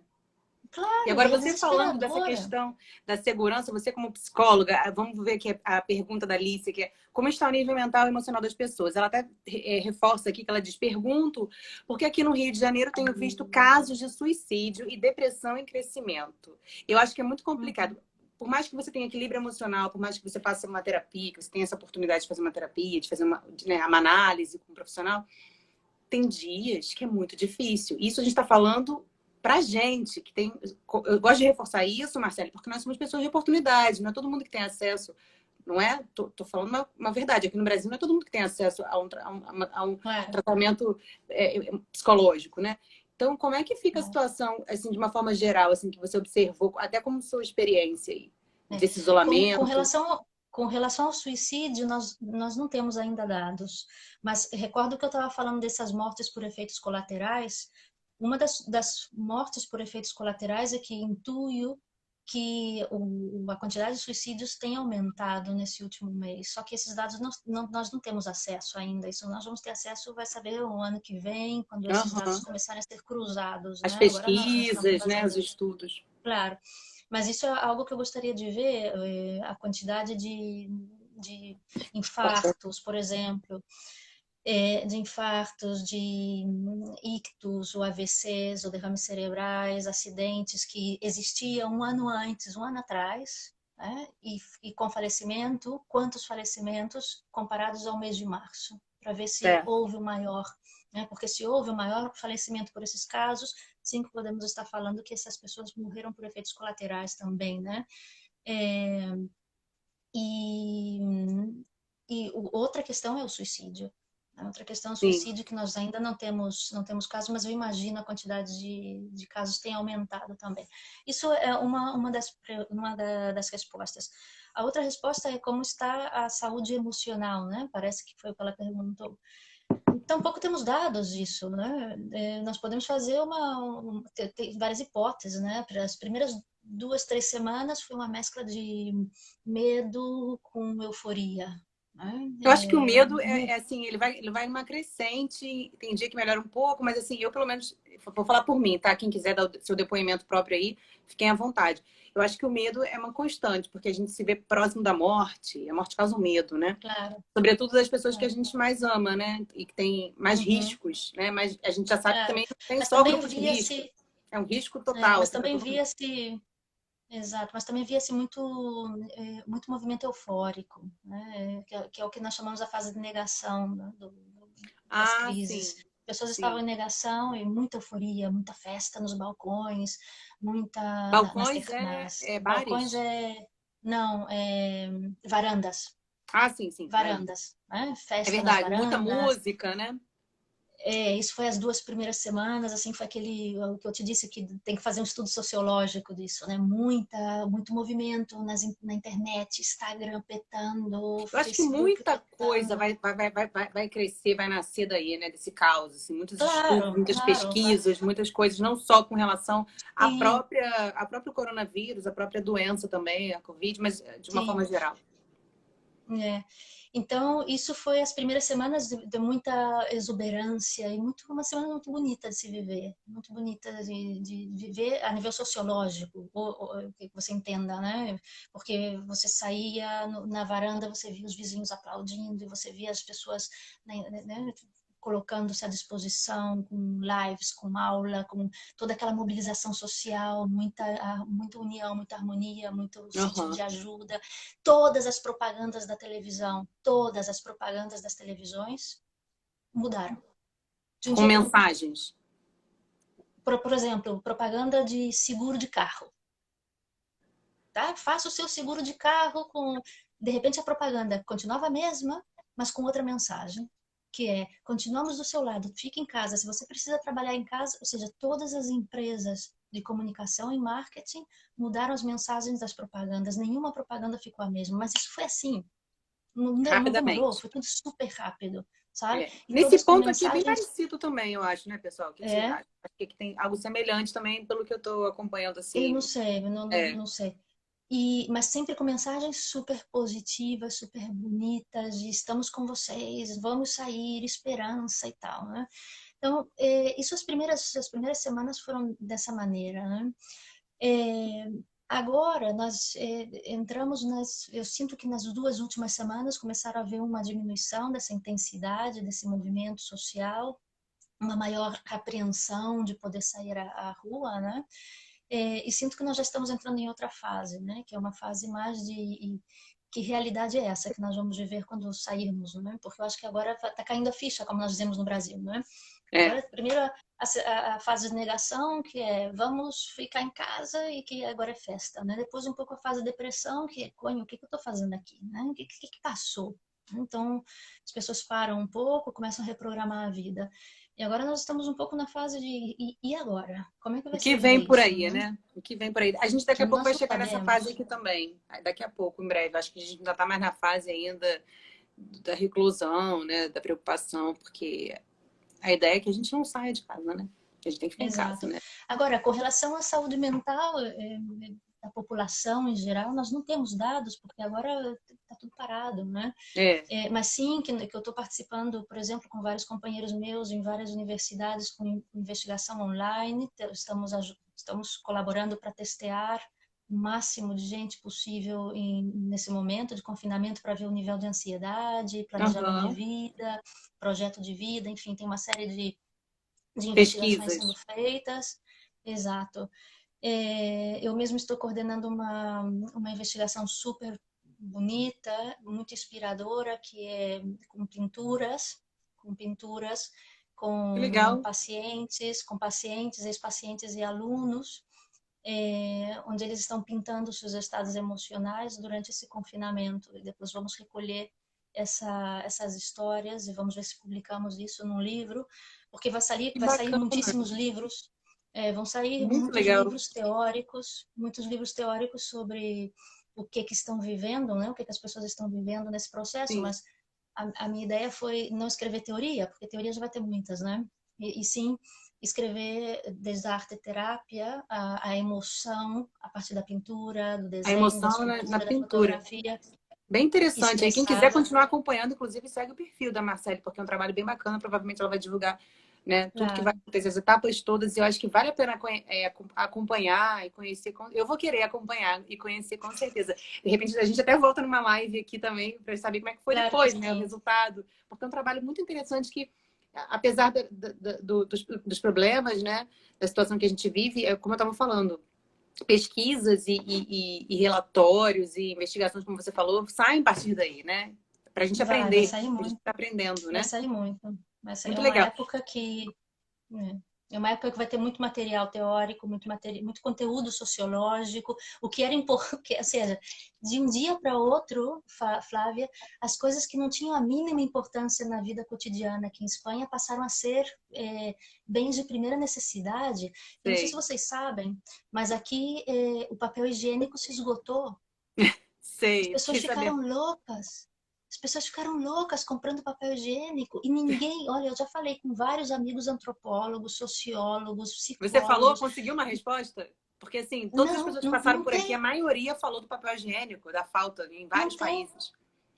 E Claro, agora e é você falando dessa desesperadora. questão da segurança, você como psicóloga, vamos ver aqui a pergunta da Alice, que é como está o nível mental e emocional das pessoas? Ela até reforça aqui que ela diz, pergunto, porque aqui no Rio de Janeiro tenho visto casos de suicídio e depressão em crescimento. Eu acho que é muito complicado. Uhum. Por mais que você tenha equilíbrio emocional, por mais que você faça uma terapia, que você tenha essa oportunidade de fazer uma terapia, de fazer uma análise com um profissional, tem dias que é muito difícil. Isso a gente está falando pra gente, que tem. Eu gosto de reforçar isso, Marcelo, porque nós somos pessoas de oportunidade, não é todo mundo que tem acesso, não é? Tô falando uma verdade. Aqui no Brasil não é todo mundo que tem acesso a um Claro, tratamento psicológico, né? Então, como é que fica a claro. situação, assim, de uma forma geral, assim, que você observou, até como sua experiência aí, É. desse Com isolamento? relação, com relação ao suicídio, nós não temos ainda dados, mas recordo que eu estava falando dessas mortes por efeitos colaterais. Uma das mortes por efeitos colaterais é que intuio que a quantidade de suicídios tem aumentado nesse último mês. Só que esses dados nós não temos acesso ainda. Isso nós vamos ter acesso, vai saber, o ano que vem, quando esses dados Uhum. começarem a ser cruzados, As né? Agora nós estamos pesquisas, né? Os fazendo, estudos. claro. Mas isso é algo que eu gostaria de ver, a quantidade de infartos, por exemplo, de infartos, de ictus, ou AVCs, ou derrames cerebrais, acidentes que existiam um ano antes, um ano atrás, né? E com falecimento, quantos falecimentos comparados ao mês de março, para ver se Certo. houve o maior, né? Porque se houve o maior falecimento por esses casos, sim, podemos estar falando que essas pessoas morreram por efeitos colaterais também, né? É, e, outra questão é o suicídio. A outra questão é o Sim. suicídio, que nós ainda não temos casos, mas eu imagino a quantidade de casos tem aumentado também. Isso é uma das respostas. A outra resposta é como está a saúde emocional, né? Parece que foi o que ela perguntou. Tampouco temos dados disso, né? Nós podemos fazer tem várias hipóteses, né? Para as primeiras 2, 3 semanas foi uma mescla de medo com euforia, né? Eu acho que o medo assim, ele vai numa crescente, tem dia que melhora um pouco, mas assim, eu pelo menos, vou falar por mim, tá? Quem quiser dar o seu depoimento próprio aí, fiquem à vontade. Eu acho que o medo é uma constante, porque a gente se vê próximo da morte, a morte causa um medo, né? Claro, Sobretudo das pessoas que a claro. gente mais ama, né? E que tem mais Uhum, riscos, né? Mas a gente já sabe que claro. também não tem Mas só também grupo de risco. via-se, É um risco total, mas assim, para também todo mundo. via-se Exato, mas também via-se muito movimento eufórico, né? Que é o que nós chamamos a fase de negação, né? Das Ah, crises. sim, Pessoas estavam sim. em negação e muita euforia, muita festa nos balcões, muita Balcões é balcões bares? não, varandas, Ah, sim, sim, varanda. varandas, né? É Festa nas verdade, muita varandas, música, né? Isso foi as 2 primeiras semanas, assim, foi o que eu te disse, que tem que fazer um estudo sociológico disso, né? Muito movimento na internet, Instagram petando, Eu acho que Facebook muita coisa petando. vai crescer, vai nascer daí, né? Desse caos, assim, muitos estudos, Claro, muitas claro, pesquisas, muitas coisas, não só com relação sim, à própria coronavírus, à própria doença também, a Covid, mas de uma sim. forma geral. É. Então, isso foi as primeiras semanas de muita exuberância e uma semana muito bonita de se viver, muito bonita de viver a nível sociológico, o que você entenda, né? Porque você saía na varanda, você via os vizinhos aplaudindo, e você via as pessoas, né, colocando-se à disposição com lives, com aula, com toda aquela mobilização social, muita união, muita harmonia, muito sentido Aham. de ajuda. Todas as propagandas da televisão, todas as propagandas das televisões mudaram de um Com dia para o outro. mensagens. Por exemplo, propaganda de seguro de carro. Tá? Faça o seu seguro de carro com. De repente a propaganda continuava a mesma, mas com outra mensagem, que é: continuamos do seu lado, fique em casa. Se você precisa trabalhar em casa, ou seja, todas as empresas de comunicação e marketing mudaram as mensagens das propagandas. Nenhuma propaganda ficou a mesma, mas isso foi assim. Não demorou, Rapidamente. foi tudo super rápido, sabe? É. E Nesse todas com ponto aqui é bem mensagens. parecido também, eu acho, né, pessoal? O que vocês É, acham? Acho que aqui tem algo semelhante também, pelo que eu estou acompanhando, eu não assim. sei, É. não sei. Mas sempre com mensagens super positivas, super bonitas, de estamos com vocês, vamos sair, esperança e tal, né? Então, isso as primeiras semanas foram dessa maneira, né? É, Agora nós entramos eu sinto que nas 2 últimas semanas começaram a haver uma diminuição dessa intensidade, desse movimento social, uma maior apreensão de poder sair à rua, né? E sinto que nós já estamos entrando em outra fase, né? Que é uma fase mais de que realidade é essa que nós vamos viver quando sairmos, né? Porque eu acho que agora está caindo a ficha, como nós dizemos no Brasil, né? É. Agora, primeiro a fase de negação, que é vamos ficar em casa e que agora é festa, né? Depois um pouco a fase de depressão, que é, conho, o que eu estou fazendo aqui, né? O que passou? Então, as pessoas param um pouco, começam a reprogramar a vida. E agora nós estamos um pouco na fase de e agora? Como é que O vai que ser viver vem por isso, aí, né? né? O que vem por aí. A gente daqui Que a pouco nós vai não chegar nessa fase sabemos. aqui também. Daqui a pouco, em breve. Acho que a gente ainda está mais na fase ainda da reclusão, né? Da preocupação, porque a ideia é que a gente não saia de casa, né? A gente tem que ficar em casa, Exato. né? Agora, com relação à saúde mental da população em geral, nós não temos dados, porque agora está tudo parado, né? É. Mas sim que eu estou participando, por exemplo, com vários companheiros meus em várias universidades com investigação online. Estamos colaborando para testear o máximo de gente possível nesse momento de confinamento para ver o nível de ansiedade, planejamento de Aham. vida, projeto de vida, enfim, tem uma série de investigações sendo Pesquisas. feitas. Exato. Eu mesmo estou coordenando uma investigação super bonita, muito inspiradora, que é com pinturas, Que legal. com pacientes, ex-pacientes e alunos, onde eles estão pintando seus estados emocionais durante esse confinamento. E depois vamos recolher essas histórias e vamos ver se publicamos isso num livro, porque Que vai sair bacana. muitíssimos livros, vão sair Muito legal. muitos livros teóricos sobre o que estão vivendo, né? O que as pessoas estão vivendo nesse processo, Sim. mas a minha ideia foi não escrever teoria, porque teoria já vai ter muitas, né? E sim escrever desde a arte terapia, a emoção, a partir da pintura, do A desenho, da emoção na escultura, da pintura. fotografia, Bem interessante. Aí quem quiser expressar. continuar acompanhando, inclusive, segue o perfil da Marcele, porque é um trabalho bem bacana. Provavelmente ela vai divulgar, né, tudo que vai Claro, acontecer, as etapas todas. E eu acho que vale a pena acompanhar e conhecer. Eu vou querer acompanhar e conhecer com certeza. De repente, a gente até volta numa live aqui também para saber como é que foi claro que depois, né, o sim. resultado. Porque é um trabalho muito interessante que, apesar dos problemas, né, da situação que a gente vive, é como eu estava falando, pesquisas e relatórios e investigações, como você falou, saem a partir daí, né? Para a gente Vai aprender. sair A gente muito, está aprendendo, vai né? sair muito. É Muito uma legal. época que É uma época que vai ter muito material teórico, muito conteúdo sociológico, o que era importante, ou seja, de um dia para outro, Flávia, as coisas que não tinham a mínima importância na vida cotidiana aqui em Espanha passaram a ser bens de primeira necessidade. Eu não sei se Sei, vocês sabem, mas aqui o papel higiênico se esgotou. As sei, pessoas fiquei ficaram sabendo. loucas. As pessoas ficaram loucas comprando papel higiênico e ninguém, olha, eu já falei com vários amigos antropólogos, sociólogos, Você falou, psicólogos. conseguiu uma resposta? Porque, assim, todas as Não, pessoas que não, passaram não por aqui, a tem, maioria falou do papel higiênico, da falta em não vários tem, países.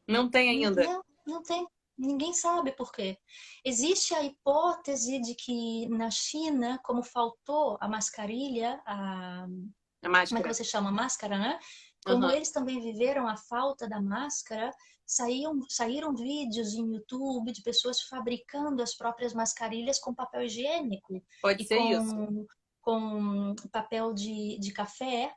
Não tem ainda. não, não tem. Ninguém sabe por quê. Existe a hipótese de que na China, como faltou a mascarilha, A como é que máscara. você chama? Máscara, né? Como Aham. eles também viveram a falta da máscara, saíram vídeos em YouTube de pessoas fabricando as próprias mascarilhas com papel higiênico Pode e ser isso. com papel de café,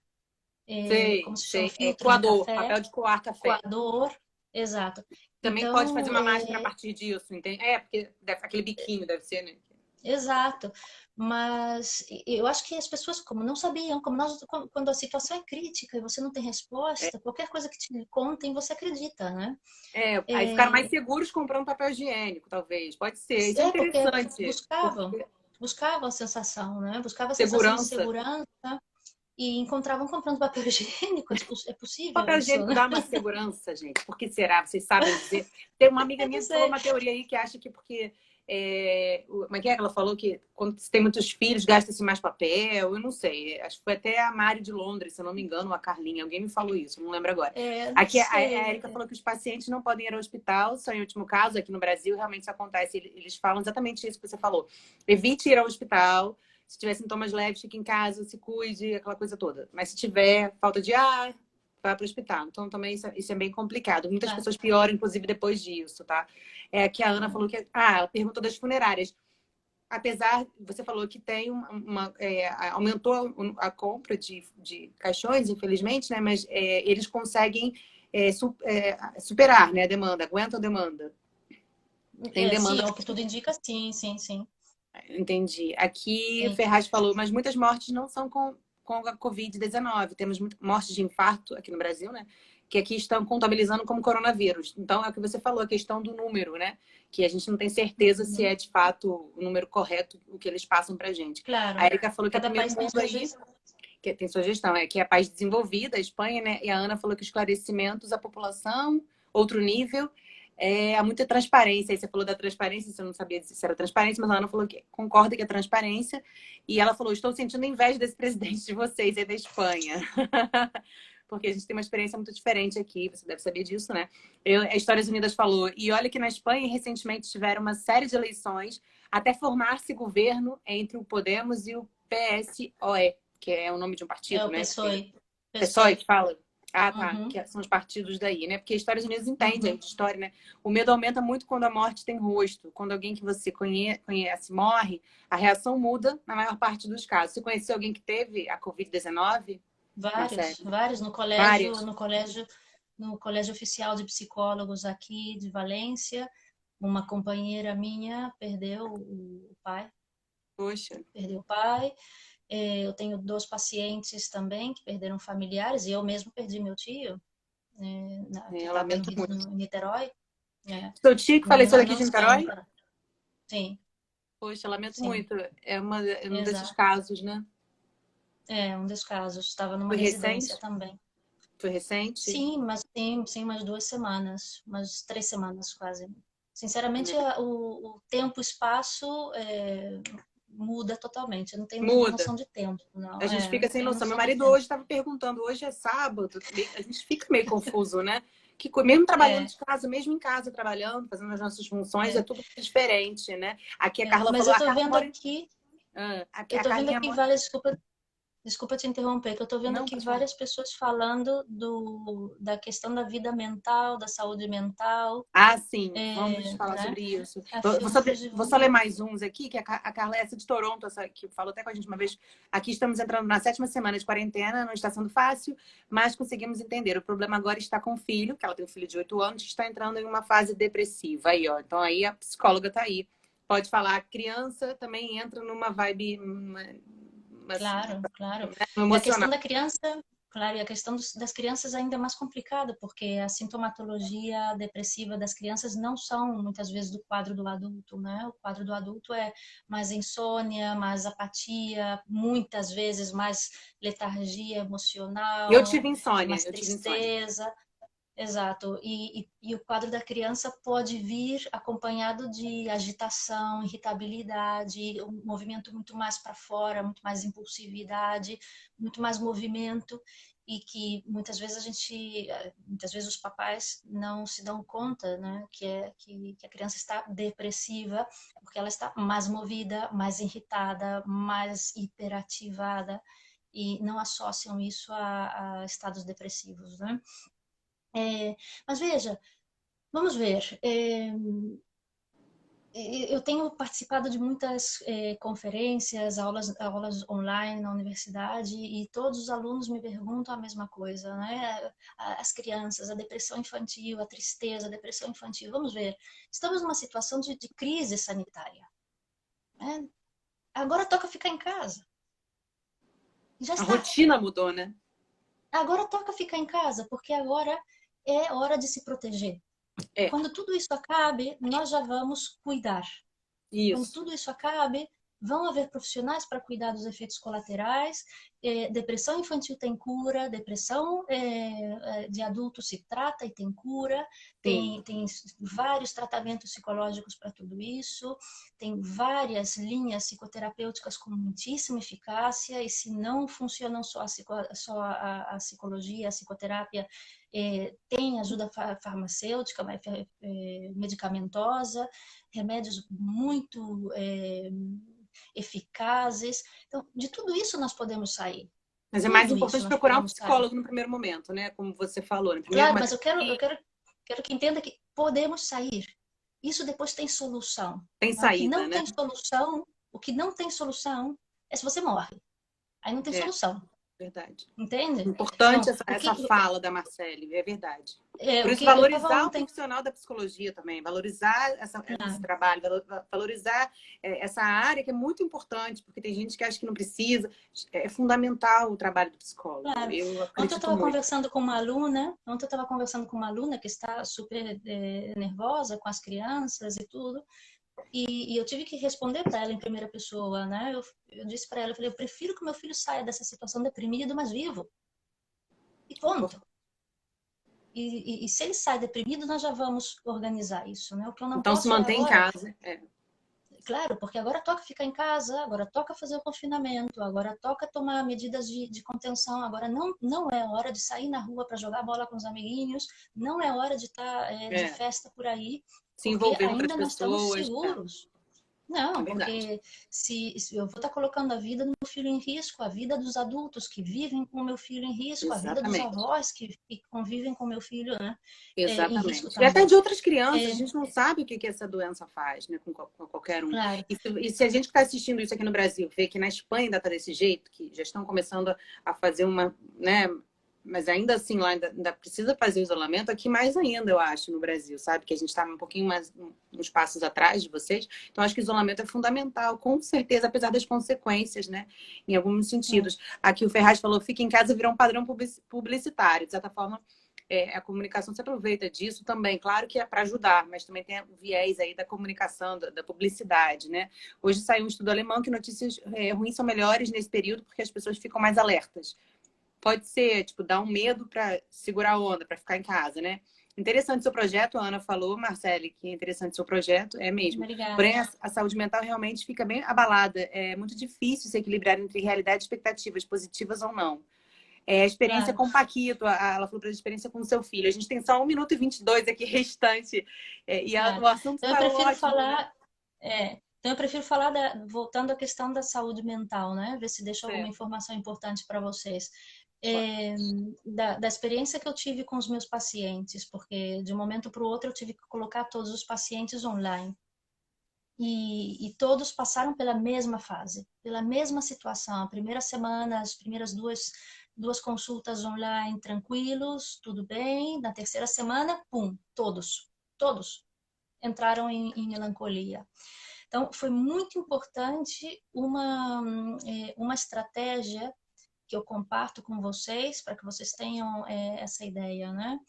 como Sei, se chama? sei. É Filtro de coador, café, papel de coar café. coador, exato. Também pode Então, fazer uma máscara a partir disso, entende? É, porque aquele biquinho deve ser, né? exato, mas eu acho que as pessoas, como não sabiam, como nós, quando a situação é crítica e você não tem resposta, qualquer coisa que te contem, você acredita, né? É, aí ficaram mais É, seguros comprando papel higiênico, talvez. Pode ser. Isso é porque interessante, buscavam, porque buscavam a sensação, né? Buscavam a sensação de segurança. segurança e encontravam comprando papel higiênico. É O possível papel isso, higiênico né? dá uma segurança, gente. Por que será? Vocês sabem dizer? Tem uma amiga Eu não minha que falou sei. uma teoria aí que acha que porque. Como é que é? Ela falou que quando se tem muitos filhos, gasta-se mais papel. Eu não sei. Acho que foi até a Mari de Londres, se eu não me engano, ou a Carlinha. Alguém me falou isso, não lembro agora. Não Aqui a sei. Erika falou que os pacientes não podem ir ao hospital, só em último caso. Aqui no Brasil, realmente isso acontece. Eles falam exatamente isso que você falou. Evite ir ao hospital. Se tiver sintomas leves, fique em casa, se cuide, aquela coisa toda. Mas se tiver falta de ar, vá para o hospital. Então, também isso é bem complicado. Muitas Tá. pessoas pioram, inclusive, depois disso, tá? É que a Ana falou que... Ah, ela perguntou das funerárias. Apesar, você falou que tem aumentou a compra de caixões, infelizmente, né? Mas eles conseguem superar, né, a demanda, aguentam a demanda. Tem Sim, demanda. ao que tudo indica, sim, sim, sim. Entendi. Aqui, o Sim. Ferraz falou, mas muitas mortes não são com a Covid-19. Temos mortes de infarto aqui no Brasil, né? Que aqui estão contabilizando como coronavírus. Então, é o que você falou, a questão do número, né? Que a gente não tem certeza se Uhum. é de fato o número correto o que eles passam pra gente. A Claro. Erika falou que é Cada primeiro país tem mundo sua aí, gestão. que tem sugestão, que é país desenvolvido, a Espanha, né? E a Ana falou que esclarecimentos à população, outro nível, há muita transparência. Aí você falou da transparência, você não sabia se era transparência, mas a Ana falou que concorda que é transparência. E ela falou: estou sentindo inveja desse presidente de vocês, é da Espanha. Porque a gente tem uma experiência muito diferente aqui, você deve saber disso, né? A Histórias Unidas falou, e olha que na Espanha recentemente tiveram uma série de eleições até formar-se governo entre o Podemos e o PSOE, que é o nome de um É partido, o né? PSOE. PSOE PSOE. que fala? Ah, tá. Uhum. Que são os partidos daí, né? Porque os Estados Unidos entende aí Uhum. de história, né? O medo aumenta muito quando a morte tem rosto. Quando alguém que você conhece morre, a reação muda na maior parte dos casos. Você conheceu alguém que teve a Covid-19, Vários, Marcelo? vários no colégio, Várias. no colégio oficial de psicólogos aqui de Valência. Uma companheira minha Poxa, perdeu o pai. Eu tenho dois pacientes também que perderam familiares e eu mesmo perdi meu tio, que eu estava lamento muito. Em Niterói, né, Seu tio que faleceu daqui não de Espanha, Niterói? Niterói. Sim, Poxa, lamento sim, muito. É um desses exato. casos, né? É um dos casos. Estava numa Foi residência recente? também. Foi recente? Sim, umas 2 semanas, umas 3 semanas quase. Sinceramente, o tempo, o espaço muda totalmente. Eu não tenho muita Muda. noção de tempo, não. A gente fica Não sem tenho noção. Meu noção de marido tempo. hoje estava perguntando, hoje é sábado, a gente fica meio confuso, né? Mesmo trabalhando É, de casa, mesmo em casa trabalhando, fazendo as nossas funções, é é, tudo diferente, né? Aqui a Carla Mas falou, eu a tô Carla vendo mora em... aqui, eu A tô vendo Carlinha aqui mora... várias, desculpa te interromper, que eu tô vendo Não, aqui pode falar. várias pessoas falando da questão da vida mental, da saúde mental, Ah, sim, vamos falar né? sobre isso. Afirma que os Vou só ler mais uns aqui, que a Carla é essa de Toronto, essa que falou até com a gente uma vez. Aqui estamos entrando na 7ª semana de quarentena, não está sendo fácil, mas conseguimos entender. O problema agora está com o filho, que ela tem um filho de 8 anos, que está entrando em uma fase depressiva. Aí, ó. Então aí a psicóloga está aí pode falar, a criança também entra numa vibe Claro, claro. no E a questão emocional. da criança, claro, e a questão das crianças ainda é mais complicada, porque a sintomatologia depressiva das crianças não são muitas vezes do quadro do adulto, né? O quadro do adulto é mais insônia, mais apatia, muitas vezes mais letargia Eu emocional, tive insônia, mais eu tive insônia. tristeza. Exato. E o quadro da criança pode vir acompanhado de agitação, irritabilidade, um movimento muito mais para fora, muito mais impulsividade, muito mais movimento, e que muitas vezes muitas vezes os papais não se dão conta, né, que a criança está depressiva, porque ela está mais movida, mais irritada, mais hiperativada, e não associam isso a estados depressivos, né? Mas veja, vamos ver. Eu tenho participado de muitas conferências, aulas online na universidade, e todos os alunos me perguntam a mesma coisa, né? As crianças, a depressão infantil, a tristeza, a depressão infantil. Vamos ver, estamos numa situação de crise sanitária, né? Agora toca ficar em casa. Já A está. rotina mudou, né? Agora toca ficar em casa, porque agora é hora de se proteger. É, Quando tudo isso acabe, nós já vamos cuidar. Quando isso. tudo isso acabe, vão haver profissionais para cuidar dos efeitos colaterais. Depressão infantil tem cura, depressão de adulto se trata e tem cura. Sim. Tem vários tratamentos psicológicos para tudo isso. Tem várias linhas psicoterapêuticas com muitíssima eficácia. E se não funcionam só a psicologia, a psicoterapia, tem ajuda farmacêutica, medicamentosa, remédios muito eficazes. Então, de tudo isso nós podemos sair. Mas é mais Tudo isso importante nós procurar um podemos sair. psicólogo no primeiro momento, né? Como você falou, no primeiro Claro, momento. mas eu quero que entenda que podemos sair. Isso depois tem solução. Tem O que saída, não né? tem solução, o que não tem solução é se você morre. Aí não tem É, solução. verdade. Entende? Importante Então, essa fala da Marcele, é verdade. Por o isso, que eu estava valorizar o ontem. profissional da psicologia também, valorizar esse Claro, trabalho, valorizar essa área que é muito importante, porque tem gente que acha que não precisa. É fundamental o trabalho do psicólogo. claro. Eu Ontem eu acredito estava muito. conversando com uma aluna, que está super nervosa com as crianças e tudo, e eu tive que responder para ela em primeira pessoa, né? Eu disse para ela, eu falei, eu prefiro que meu filho saia dessa situação deprimido, mas vivo. E ponto. E se ele sai deprimido, nós já vamos organizar isso, né? O que eu não Então, se posso é mantém em agora. casa. É. Claro, porque agora toca ficar em casa, agora toca fazer o confinamento, agora toca tomar medidas de contenção, agora não é hora de sair na rua para jogar bola com os amiguinhos, não é hora de estar de É. festa por aí, Se porque envolver com outras ainda não estamos pessoas. seguros. É Não, verdade. porque se eu vou estar colocando a vida do meu filho em risco, a vida dos adultos que vivem com o meu filho em risco, a vida dos Exatamente. avós que convivem com o meu filho, né, em risco Exatamente. E até também. de outras crianças, a É, gente não sabe o que essa doença faz, né, com qualquer um. claro, E se a gente que está assistindo isso aqui no Brasil vê que na Espanha ainda está desse jeito, que já estão começando a fazer uma, né, mas ainda assim lá ainda precisa fazer o isolamento, aqui mais ainda, eu acho, no Brasil, sabe? Que a gente está um pouquinho mais, uns passos atrás de vocês. Então, acho que o isolamento é fundamental, com certeza, apesar das consequências, né, em alguns é, sentidos. Aqui o Ferraz falou, fica em casa virou um padrão publicitário, de certa forma a comunicação se aproveita disso também. Claro que é para ajudar, mas também tem o viés aí da comunicação, da publicidade, né? Hoje saiu um estudo alemão que notícias ruins são melhores nesse período porque as pessoas ficam mais alertas. Pode ser, tipo, dar um medo para segurar a onda, para ficar em casa, né? Interessante seu projeto, a Ana falou, Marcele, que é interessante seu projeto, é mesmo. obrigada. Porém, a saúde mental realmente fica bem abalada. É muito difícil se equilibrar entre realidade e expectativas positivas ou não. A experiência Claro. com o Paquito, ela falou para a experiência com o seu filho. A gente tem só 1 minuto e 22 aqui restante. Claro. O assunto Então eu está prefiro ótimo, né? falar, voltando à questão da saúde mental, né? Ver se deixo alguma Certo. informação importante para vocês. Da experiência que eu tive com os meus pacientes, porque de um momento para o outro eu tive que colocar todos os pacientes online. E todos passaram pela mesma fase, pela mesma situação. A primeira semana, as primeiras duas consultas online tranquilos, tudo bem. Na terceira semana, pum, todos entraram em melancolia. Então, foi muito importante uma estratégia que eu comparto com vocês, para que vocês tenham essa ideia, né?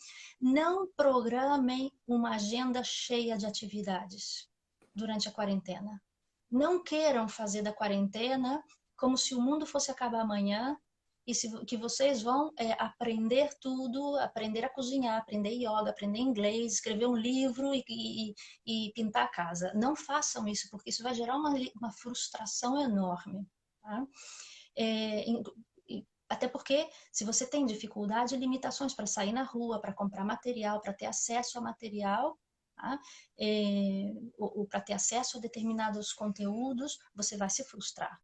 Não programem uma agenda cheia de atividades durante a quarentena. Não queiram fazer da quarentena como se o mundo fosse acabar amanhã e que vocês vão aprender tudo, aprender a cozinhar, aprender yoga, aprender inglês, escrever um livro e pintar a casa. Não façam isso, porque isso vai gerar uma frustração enorme. Tá? É, até porque, se você tem dificuldade e limitações para sair na rua, para comprar material, para ter acesso a material, tá? Ou para ter acesso a determinados conteúdos, você vai se frustrar.